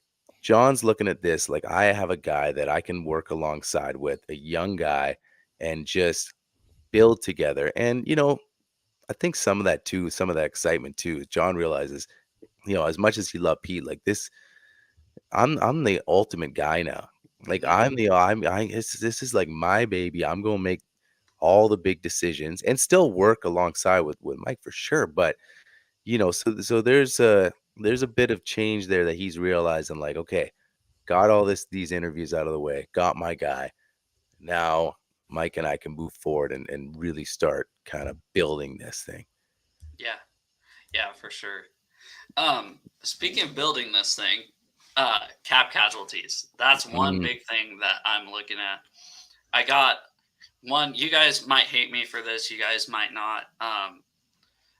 John's looking at this like, I have a guy that I can work alongside with, a young guy, and just build together. And I think some of that too, some of that excitement too, John realizes, as much as he loved Pete, like this, I'm the ultimate guy now. Like this is like my baby. I'm gonna make all the big decisions and still work alongside with Mike for sure. But so there's a bit of change there that he's realizing, like, okay, got all these interviews out of the way, got my guy. Now Mike and I can move forward and really start kind of building this thing. Yeah, for sure. Speaking of building this thing, cap casualties. That's one big thing that I'm looking at. I got one. You guys might hate me for this. You guys might not.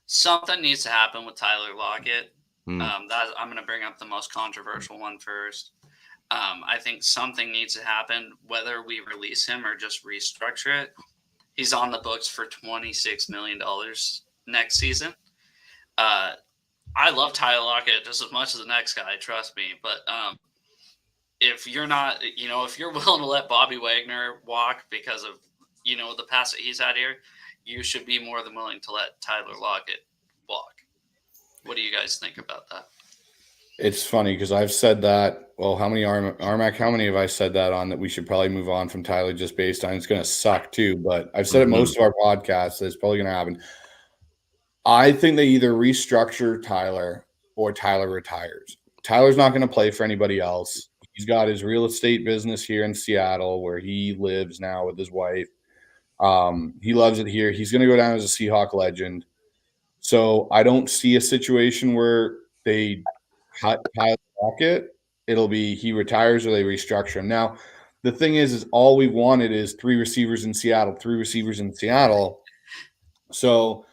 Something needs to happen with Tyler Lockett. I'm going to bring up the most controversial one first. I think something needs to happen, whether we release him or just restructure it. He's on the books for $26 million next season. I love Tyler Lockett just as much as the next guy, trust me. But if you're not, if you're willing to let Bobby Wagner walk because of, the past that he's had here, you should be more than willing to let Tyler Lockett walk. What do you guys think about that? It's funny because I've said that. Well, how many RMAC? How many have I said that on, that we should probably move on from Tyler just based on it's going to suck too? But I've said it most of our podcasts that it's probably going to happen. I think they either restructure Tyler or Tyler retires. Tyler's not going to play for anybody else. He's got his real estate business here in Seattle where he lives now with his wife. He loves it here. He's going to go down as a Seahawk legend. So I don't see a situation where they cut Tyler Lockett. It'll be he retires or they restructure him. Now, the thing is all we wanted is three receivers in Seattle. So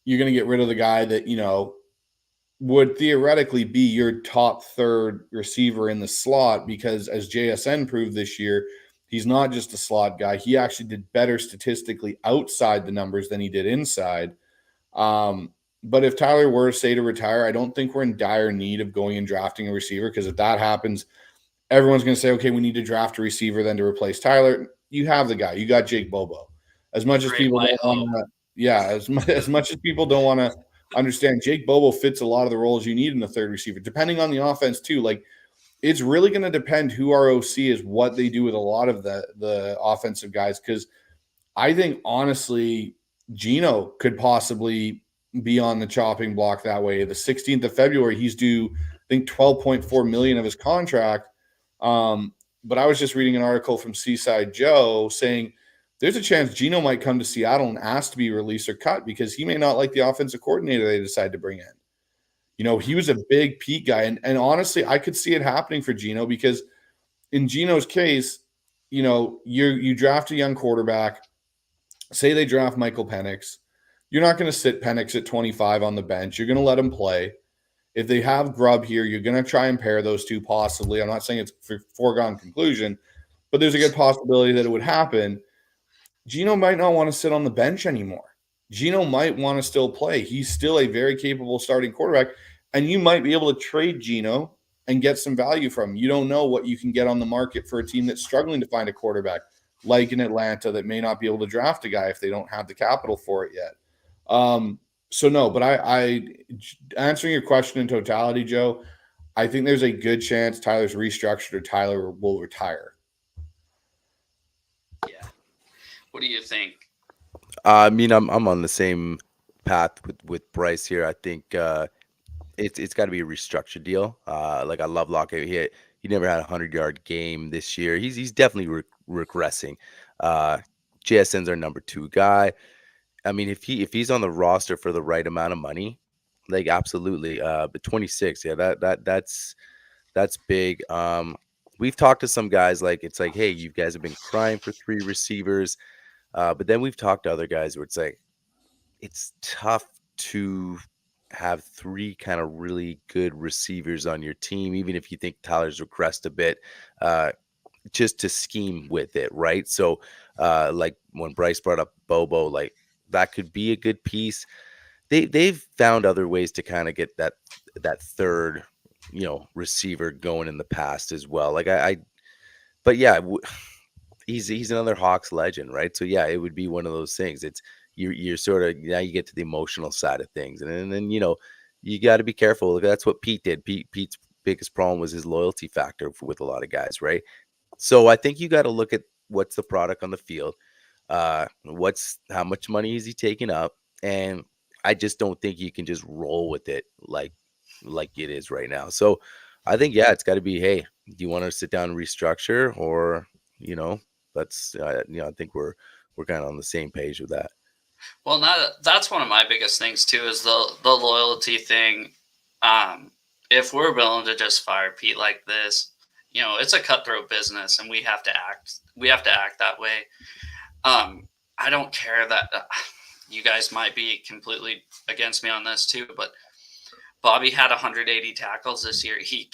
you're going to get rid of the guy that, would theoretically be your top third receiver in the slot, because as JSN proved this year, he's not just a slot guy. He actually did better statistically outside the numbers than he did inside. But if Tyler were to say to retire, I don't think we're in dire need of going and drafting a receiver, because if that happens, everyone's going to say, okay, we need to draft a receiver then to replace Tyler. You have the guy. You got Jake Bobo. As much as people don't want to, as much as people don't want to understand, Jake Bobo fits a lot of the roles you need in the third receiver, depending on the offense too. Like, it's really going to depend who our OC is, what they do with a lot of the offensive guys, because I think, honestly, Gino could possibly be on the chopping block that way. The 16th of February, he's due, I think, $12.4 million of his contract. But I was just reading an article from Seaside Joe saying there's a chance Gino might come to Seattle and ask to be released or cut because he may not like the offensive coordinator they decide to bring in. He was a big Pete guy. And honestly, I could see it happening for Gino, because in Gino's case, you draft a young quarterback. Say they draft Michael Penix. You're not going to sit Penix at 25 on the bench. You're going to let him play. If they have Grubb here, you're going to try and pair those two possibly. I'm not saying it's a foregone conclusion, but there's a good possibility that it would happen. Gino might not want to sit on the bench anymore. Gino might want to still play. He's still a very capable starting quarterback, and you might be able to trade Gino and get some value from him. You don't know what you can get on the market for a team that's struggling to find a quarterback, like in Atlanta, that may not be able to draft a guy if they don't have the capital for it yet. So no, but I answering your question in totality, Joe, I think there's a good chance Tyler's restructured or Tyler will retire. Yeah. What do you think? I'm on the same path with Bryce here. I think it's got to be a restructured deal. Like, I love Lockett. He never had a 100-yard game this year. He's definitely regressing. JSN's our number 2 guy. I mean, if he's on the roster for the right amount of money, like, absolutely. But 26, yeah, that's big. We've talked to some guys, like, it's like, hey, you guys have been crying for 3 receivers. But then we've talked to other guys where it's like, it's tough to have three kind of really good receivers on your team, even if you think Tyler's regressed a bit, just to scheme with it, right? So, like when Bryce brought up Bobo, like that could be a good piece. They've found other ways to kind of get that third, receiver going in the past as well. Like but yeah, he's another Hawks legend, right? So yeah, it would be one of those things. It's you're sort of, now you get to the emotional side of things, and then you got to be careful. That's what Pete did. Pete's biggest problem was his loyalty factor with a lot of guys, right? So I think you got to look at what's the product on the field, what's how much money is he taking up, and I just don't think you can just roll with it like it is right now. So I think, yeah, it's got to be, hey, do you want to sit down and restructure, or that's I think we're kind of on the same page with that. Well, that's one of my biggest things too, is the loyalty thing. If we're willing to just fire Pete like this, it's a cutthroat business, and we have to act that way. I don't care that you guys might be completely against me on this too, but Bobby had 180 tackles this year. He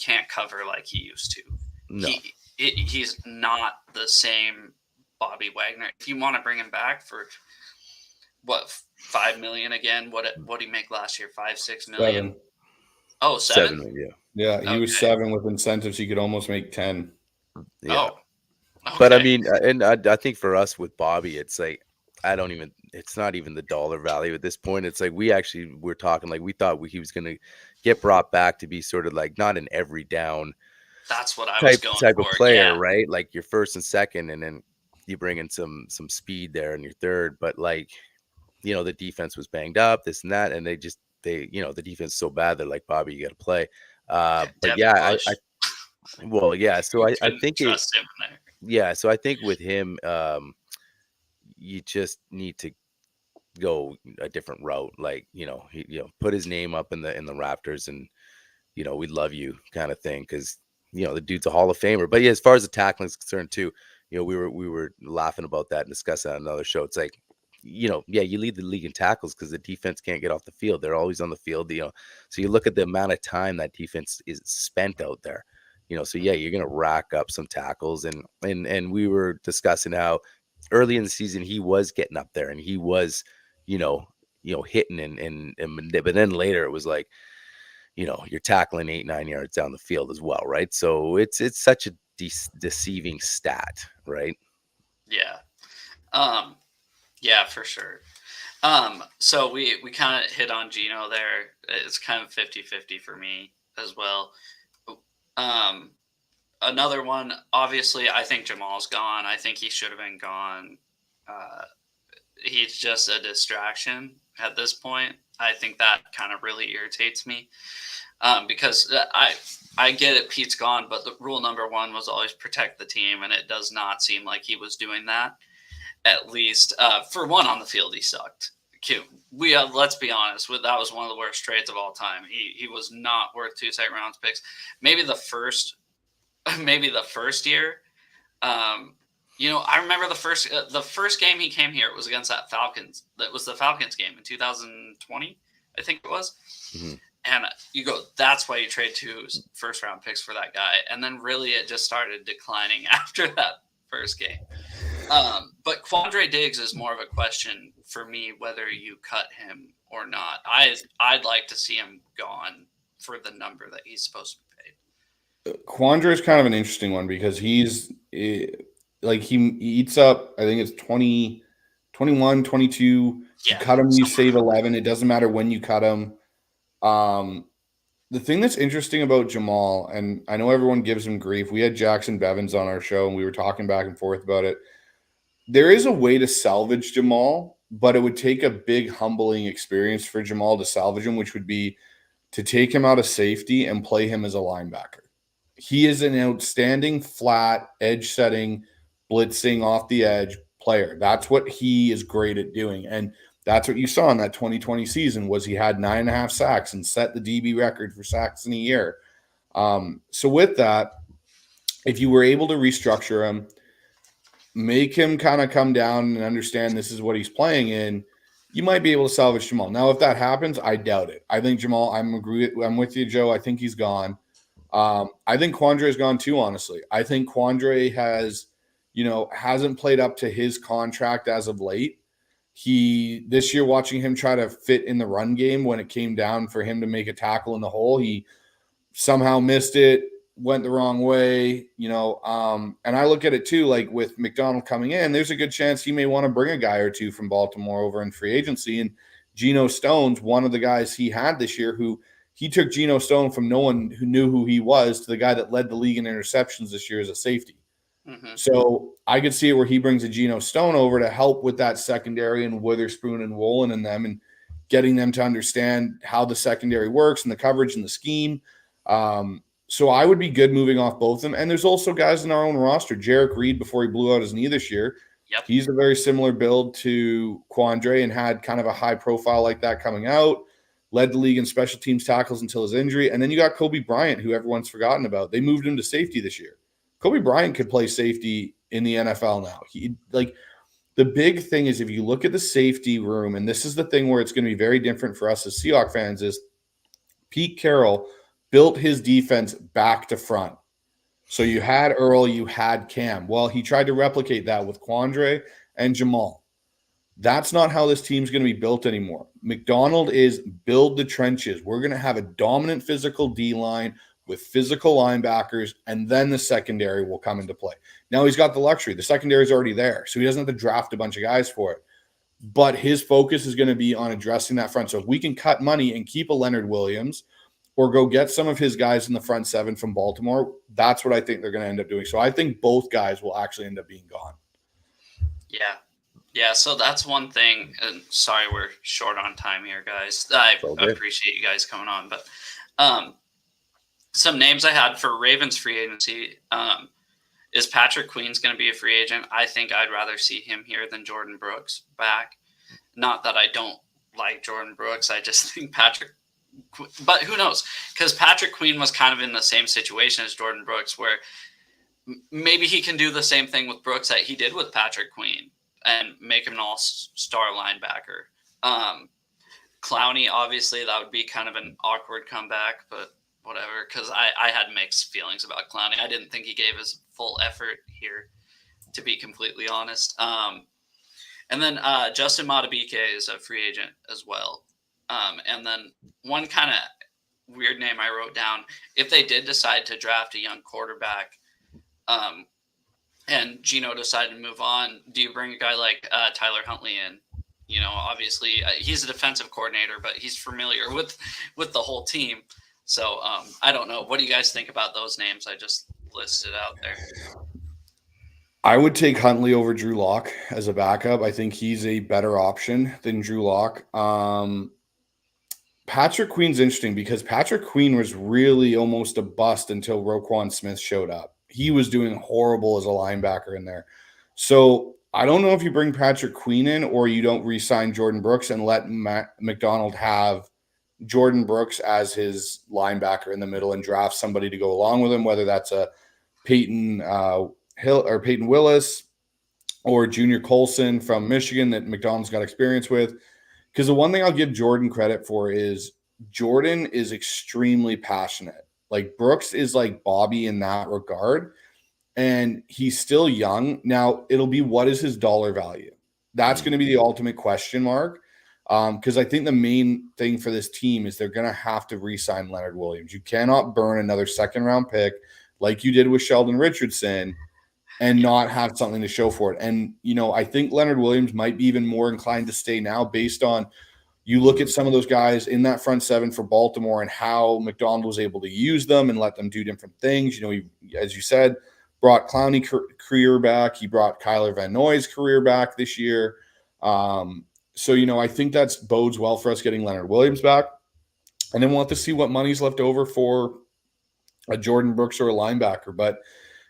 can't cover like he used to. No. He's not the same Bobby Wagner. If you want to bring him back for what, $5 million again? What did he make last year? 5-6 million. 7. Oh, 7? 7, yeah. Yeah, he was 7 with incentives. He could almost make 10. Yeah. Oh, okay. But I mean, and I think for us with Bobby, it's like, it's not even the dollar value at this point. It's like we're talking like we thought he was going to get brought back to be sort of like not an every down. That's what I was going type for. of player, yeah. Right? Like your first and second, and then you bring in some speed there in your third. But like, the defense was banged up, this and that, and the defense is so bad, they're like, Bobby, you got to play. But yeah, well, yeah. So I think trust him there. Yeah, so I think with him, you just need to go a different route. Like, put his name up in the rafters, and we love you kind of thing, because the dude's a Hall of Famer. But yeah, as far as the tackling is concerned too, we were laughing about that and discussing on another show. It's like, you lead the league in tackles because the defense can't get off the field. They're always on the field. So you look at the amount of time that defense is spent out there. So yeah, you're gonna rack up some tackles, and we were discussing how early in the season he was getting up there and he was, hitting and but then later it was like, you're tackling 8-9 yards down the field as well, right? So it's such a deceiving stat, right? Yeah. Yeah, for sure. So we kind of hit on Gino there. It's kind of 50-50 for me as well. Another one, obviously, I think Jamal's gone. I think he should have been gone. He's just a distraction at this point. I think that kind of really irritates me, because I get it, Pete's gone, but the rule number one was always protect the team, and it does not seem like he was doing that. At least for one, on the field, he sucked. Let's be honest, that was one of the worst trades of all time. He was not worth 2 second round picks. Maybe the first year. I remember the first game he came here, it was against that Falcons. That was the Falcons game in 2020, I think it was. Mm-hmm. And you go, that's why you trade 2 first round picks for that guy. And then really it just started declining after that first game. But Quandre Diggs is more of a question for me, whether you cut him or not. I'd like to see him gone for the number that he's supposed to be paid. Quandre is kind of an interesting one because he's like, he eats up, I think it's 20, 21, 22. Yeah, you cut him, you save 11. It doesn't matter when you cut him. The thing that's interesting about Jamal, and I know everyone gives him grief. We had Jackson Bevins on our show, and we were talking back and forth about it. There is a way to salvage Jamal, but it would take a big humbling experience for Jamal to salvage him, which would be to take him out of safety and play him as a linebacker. He is an outstanding flat, edge-setting, blitzing off the edge player. That's what he is great at doing. And that's what you saw in that 2020 season was he had 9.5 sacks and set the DB record for sacks in a year. So with that, if you were able to restructure him, make him kind of come down and understand this is what he's playing in, you might be able to salvage Jamal. Now, if that happens, I doubt it. I think Jamal, I'm with you, Joe. I think he's gone. I think Quandre's gone too, honestly. I think Quandre hasn't played up to his contract as of late. This year, watching him try to fit in the run game when it came down for him to make a tackle in the hole, he somehow missed it, went the wrong way, and I look at it too, like with Macdonald coming in, there's a good chance he may want to bring a guy or two from Baltimore over in free agency. And Geno Stone's one of the guys he had this year who he took Geno Stone from no one who knew who he was to the guy that led the league in interceptions this year as a safety. Mm-hmm. So I could see it where he brings a Geno Stone over to help with that secondary and Witherspoon and Woolen and them and getting them to understand how the secondary works and the coverage and the scheme. So I would be good moving off both of them. And there's also guys in our own roster. Jarek Reed, before he blew out his knee this year, yep. He's a very similar build to Quandre and had kind of a high profile like that coming out. Led the league in special teams tackles until his injury. And then you got Kobe Bryant, who everyone's forgotten about. They moved him to safety this year. Kobe Bryant could play safety in the NFL now. The big thing is if you look at the safety room, and this is the thing where it's going to be very different for us as Seahawks fans, is Pete Carroll built his defense back to front. So you had Earl, you had Cam. Well, he tried to replicate that with Quandre and Jamal. That's not how this team's going to be built anymore. Macdonald is build the trenches. We're going to have a dominant physical D-line with physical linebackers, and then the secondary will come into play. Now he's got the luxury. The secondary is already there, so he doesn't have to draft a bunch of guys for it. But his focus is going to be on addressing that front. So if we can cut money and keep a Leonard Williams or go get some of his guys in the front seven from Baltimore, that's what I think they're going to end up doing. So I think both guys will actually end up being gone. Yeah, so that's one thing. And sorry, we're short on time here, guys. I appreciate you guys coming on. But some names I had for Ravens free agency is Patrick Queen's going to be a free agent. I think I'd rather see him here than Jordan Brooks back. Not that I don't like Jordan Brooks. I just think but who knows? Because Patrick Queen was kind of in the same situation as Jordan Brooks, where maybe he can do the same thing with Brooks that he did with Patrick Queen and make him an all-star linebacker. Clowney, obviously, that would be kind of an awkward comeback, but whatever, because I had mixed feelings about Clowney. I didn't think he gave his full effort here, to be completely honest. And then Justin Madubuike is a free agent as well. And then one kind of weird name I wrote down, if they did decide to draft a young quarterback and Geno decided to move on, do you bring a guy like Tyler Huntley in? Obviously he's a defensive coordinator, but he's familiar with the whole team. So I don't know. What do you guys think about those names I just listed out there? I would take Huntley over Drew Lock as a backup. I think he's a better option than Drew Lock. Patrick Queen's interesting because Patrick Queen was really almost a bust until Roquan Smith showed up. He was doing horrible as a linebacker in there. So I don't know if you bring Patrick Queen in or you don't re-sign Jordan Brooks and let Macdonald have Jordan Brooks as his linebacker in the middle and draft somebody to go along with him, whether that's a Peyton Hill or Peyton Willis or Junior Colson from Michigan that Macdonald's got experience with. Because the one thing I'll give Jordan credit for is Jordan is extremely passionate. Like Brooks is like Bobby in that regard. And he's still young. Now, it'll be what is his dollar value? That's going to be the ultimate question mark. Because I think the main thing for this team is they're going to have to re-sign Leonard Williams. You cannot burn another second-round pick like you did with Sheldon Richardson and not have something to show for it. And, I think Leonard Williams might be even more inclined to stay now based on you look at some of those guys in that front seven for Baltimore and how Macdonald was able to use them and let them do different things. He, as you said, brought Clowney career back. He brought Kyler Van Noy's career back this year. So, I think that bodes well for us getting Leonard Williams back. And then we'll have to see what money's left over for a Jordan Brooks or a linebacker. But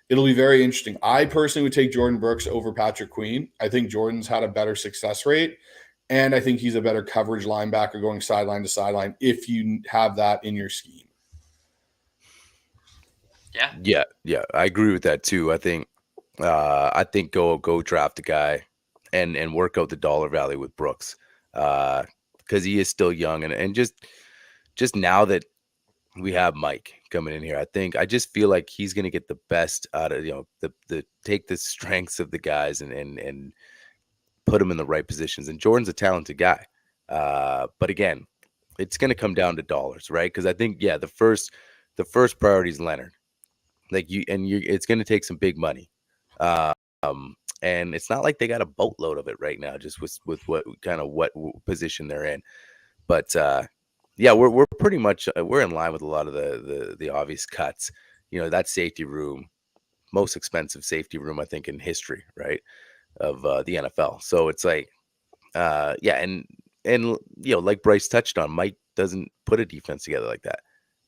it'll be very interesting. I personally would take Jordan Brooks over Patrick Queen. I think Jordan's had a better success rate. And I think he's a better coverage linebacker going sideline to sideline if you have that in your scheme. Yeah. I agree with that too. I think go draft a guy and work out the dollar value with Brooks. because he is still young, and just now that we have Mike coming in here, I just feel like he's going to get the best out of the take the strengths of the guys and put them in the right positions. And Jordan's a talented guy, but again, it's going to come down to dollars, right? Because I think the first priority is Leonard. Like it's going to take some big money, and it's not like they got a boatload of it right now, just with what position they're in. But we're pretty much we're in line with a lot of the obvious cuts. That safety room, most expensive safety room I think in history, right, of the NFL. So it's like, and like Bryce touched on, Mike doesn't put a defense together like that.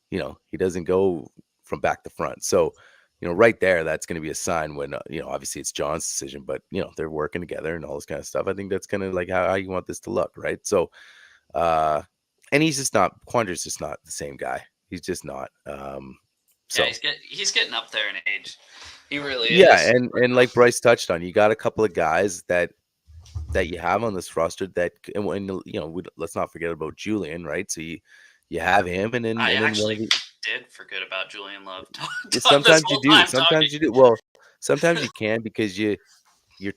He doesn't go from back to front. So, right there, that's going to be a sign when, obviously it's John's decision, but, they're working together and all this kind of stuff. I think that's kind of like how you want this to look, right? So, and he's just not, Quandra's just not the same guy. He's just not. So he's getting up there in age. He really is. Yeah, and like Bryce touched on, you got a couple of guys that you have on this roster that, and let's not forget about Julian, right? So you have him, and then I and actually then did forget about Julian Love. sometimes you do. Sometimes you do. Well, sometimes you can because you're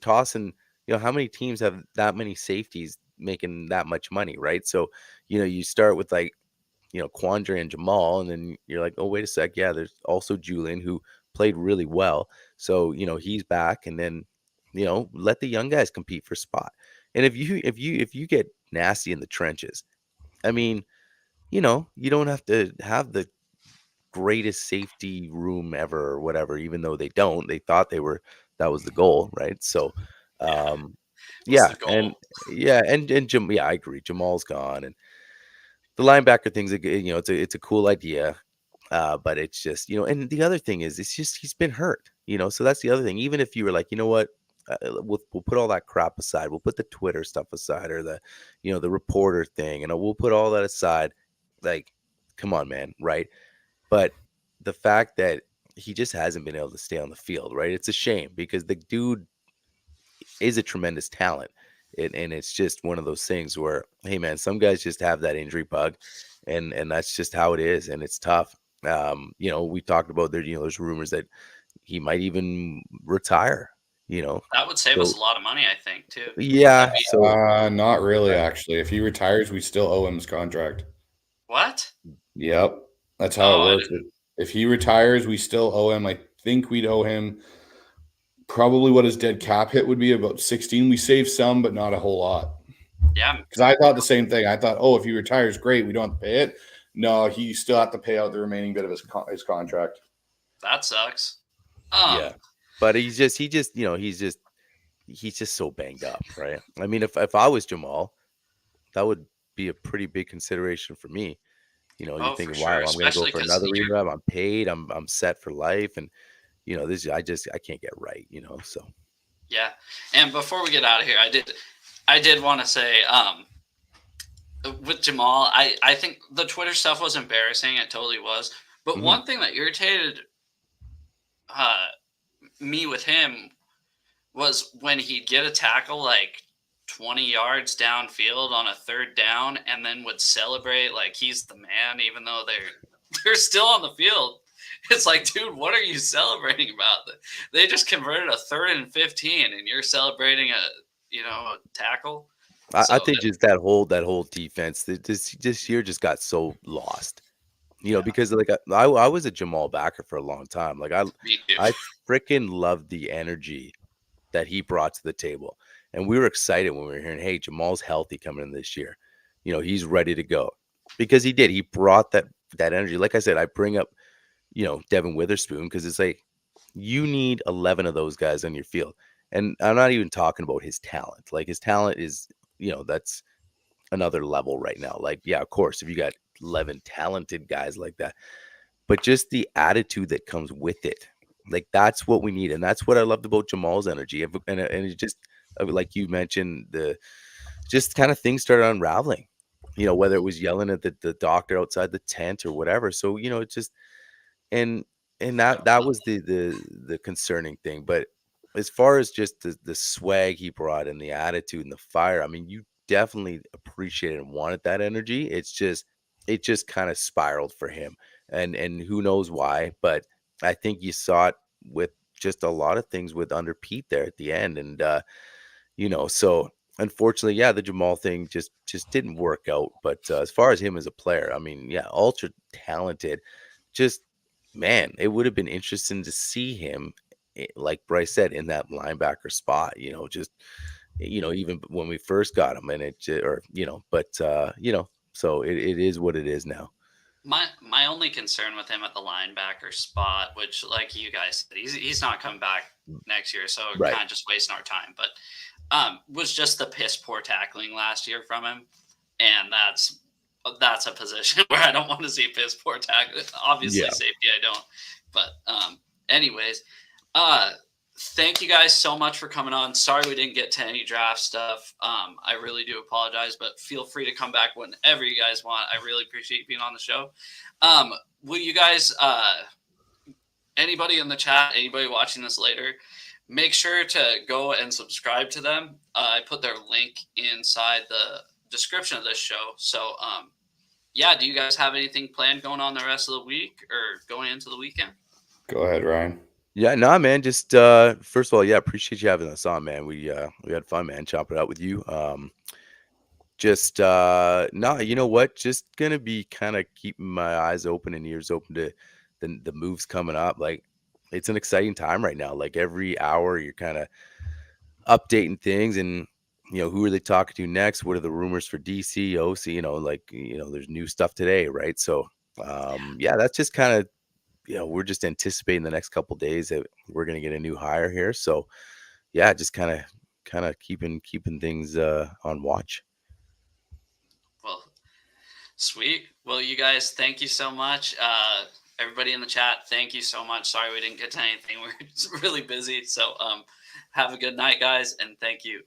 tossing. How many teams have that many safeties making that much money, right? So you start with like Quandre and Jamal, and then you're like, oh wait a sec, yeah, there's also Julian who played really well. So he's back, and then let the young guys compete for spot. And if you get nasty in the trenches, I mean, you don't have to have the greatest safety room ever or whatever, even though they don't. They thought that was the goal, right? So and Jim, I agree. Jamal's gone, and the linebacker thing's it's a cool idea. But it's just, and the other thing is, it's just he's been hurt, so that's the other thing. Even if you were like, you know what, we'll put all that crap aside, we'll put the Twitter stuff aside, or the the reporter thing, and we'll put all that aside. Like, come on, man, right? But the fact that he just hasn't been able to stay on the field, right? It's a shame because the dude is a tremendous talent. And it's just one of those things where, hey, man, some guys just have that injury bug, and that's just how it is, and it's tough. We talked about there. There's rumors that he might even retire. That would save us a lot of money, I think, too. Yeah. So not really, actually. If he retires, we still owe him his contract. What? Yep, that's how it works. If he retires, we still owe him. I think we'd owe him probably what his dead cap hit would be, about 16. We saved some, but not a whole lot. Yeah. Because I thought the same thing. I thought, if he retires, great. We don't have to pay it. No, he still have to pay out the remaining bit of his contract. That sucks. Yeah. But he's just so banged up, right? I mean, if I was Jamal, that would be a pretty big consideration for me. You think, wow, I'm going to go for another rehab. I'm paid. I'm set for life, and this I can't get right. So yeah. And before we get out of here, I did want to say, with Jamal, I think the Twitter stuff was embarrassing. It totally was. But one thing that irritated me with him was when he'd get a tackle like 20 yards downfield on a third down and then would celebrate like he's the man, even though they're still on the field. It's like, dude, what are you celebrating about? They just converted a 3rd and 15 and you're celebrating a tackle. I think just that whole defense this year just got so lost. Because like I was a Jamal backer for a long time. Like I freaking loved the energy that he brought to the table. And we were excited when we were hearing, hey, Jamal's healthy coming in this year. He's ready to go. Because he did. He brought that energy. Like I said, I bring up, Devin Witherspoon because it's like you need 11 of those guys on your field. And I'm not even talking about his talent. Like his talent is, that's another level right now. Like, yeah, of course, if you got 11 talented guys like that, but just the attitude that comes with it, like that's what we need. And that's what I loved about Jamal's energy. And it just, like you mentioned, just kind of things started unraveling, whether it was yelling at the doctor outside the tent or whatever. So, it just, and that was the concerning thing. But as far as just the swag he brought and the attitude and the fire, I mean, definitely appreciated and wanted that energy. It just kind of spiraled for him, and who knows why, but I think you saw it with just a lot of things with under Pete there at the end, and so unfortunately, yeah, the Jamal thing just didn't work out. But as far as him as a player, I mean, yeah, ultra talented. Just man, it would have been interesting to see him, like Bryce said, in that linebacker spot. Just even when we first got him, and so it is what it is now. My only concern with him at the linebacker spot, which like you guys said, he's not coming back next year, so Right. kind of just wasting our time. But was just the piss poor tackling last year from him, and that's a position where I don't want to see piss poor tackling. Obviously, Yeah. safety I don't. But anyways, thank you guys so much for coming on. Sorry we didn't get to any draft stuff. I really do apologize, but feel free to come back whenever you guys want. I really appreciate you being on the show. Will you guys, anybody in the chat, anybody watching this later, make sure to go and subscribe to them. I put their link inside the description of this show. So, do you guys have anything planned going on the rest of the week or going into the weekend? Go ahead, Ryan. Yeah, nah, man. Just first of all, yeah, appreciate you having us on, man. We had fun, man, chopping it out with you. You know what? Just gonna be kind of keeping my eyes open and ears open to the moves coming up. Like, it's an exciting time right now. Like, every hour you're kind of updating things, and who are they talking to next? What are the rumors for DC, OC? There's new stuff today, right? So that's just kind of, we're just anticipating the next couple of days that we're going to get a new hire here. So yeah, just kind of keeping things on watch. Well, sweet. Well, you guys, thank you so much. Everybody in the chat, thank you so much. Sorry we didn't get to anything. We're really busy. So have a good night, guys, and thank you.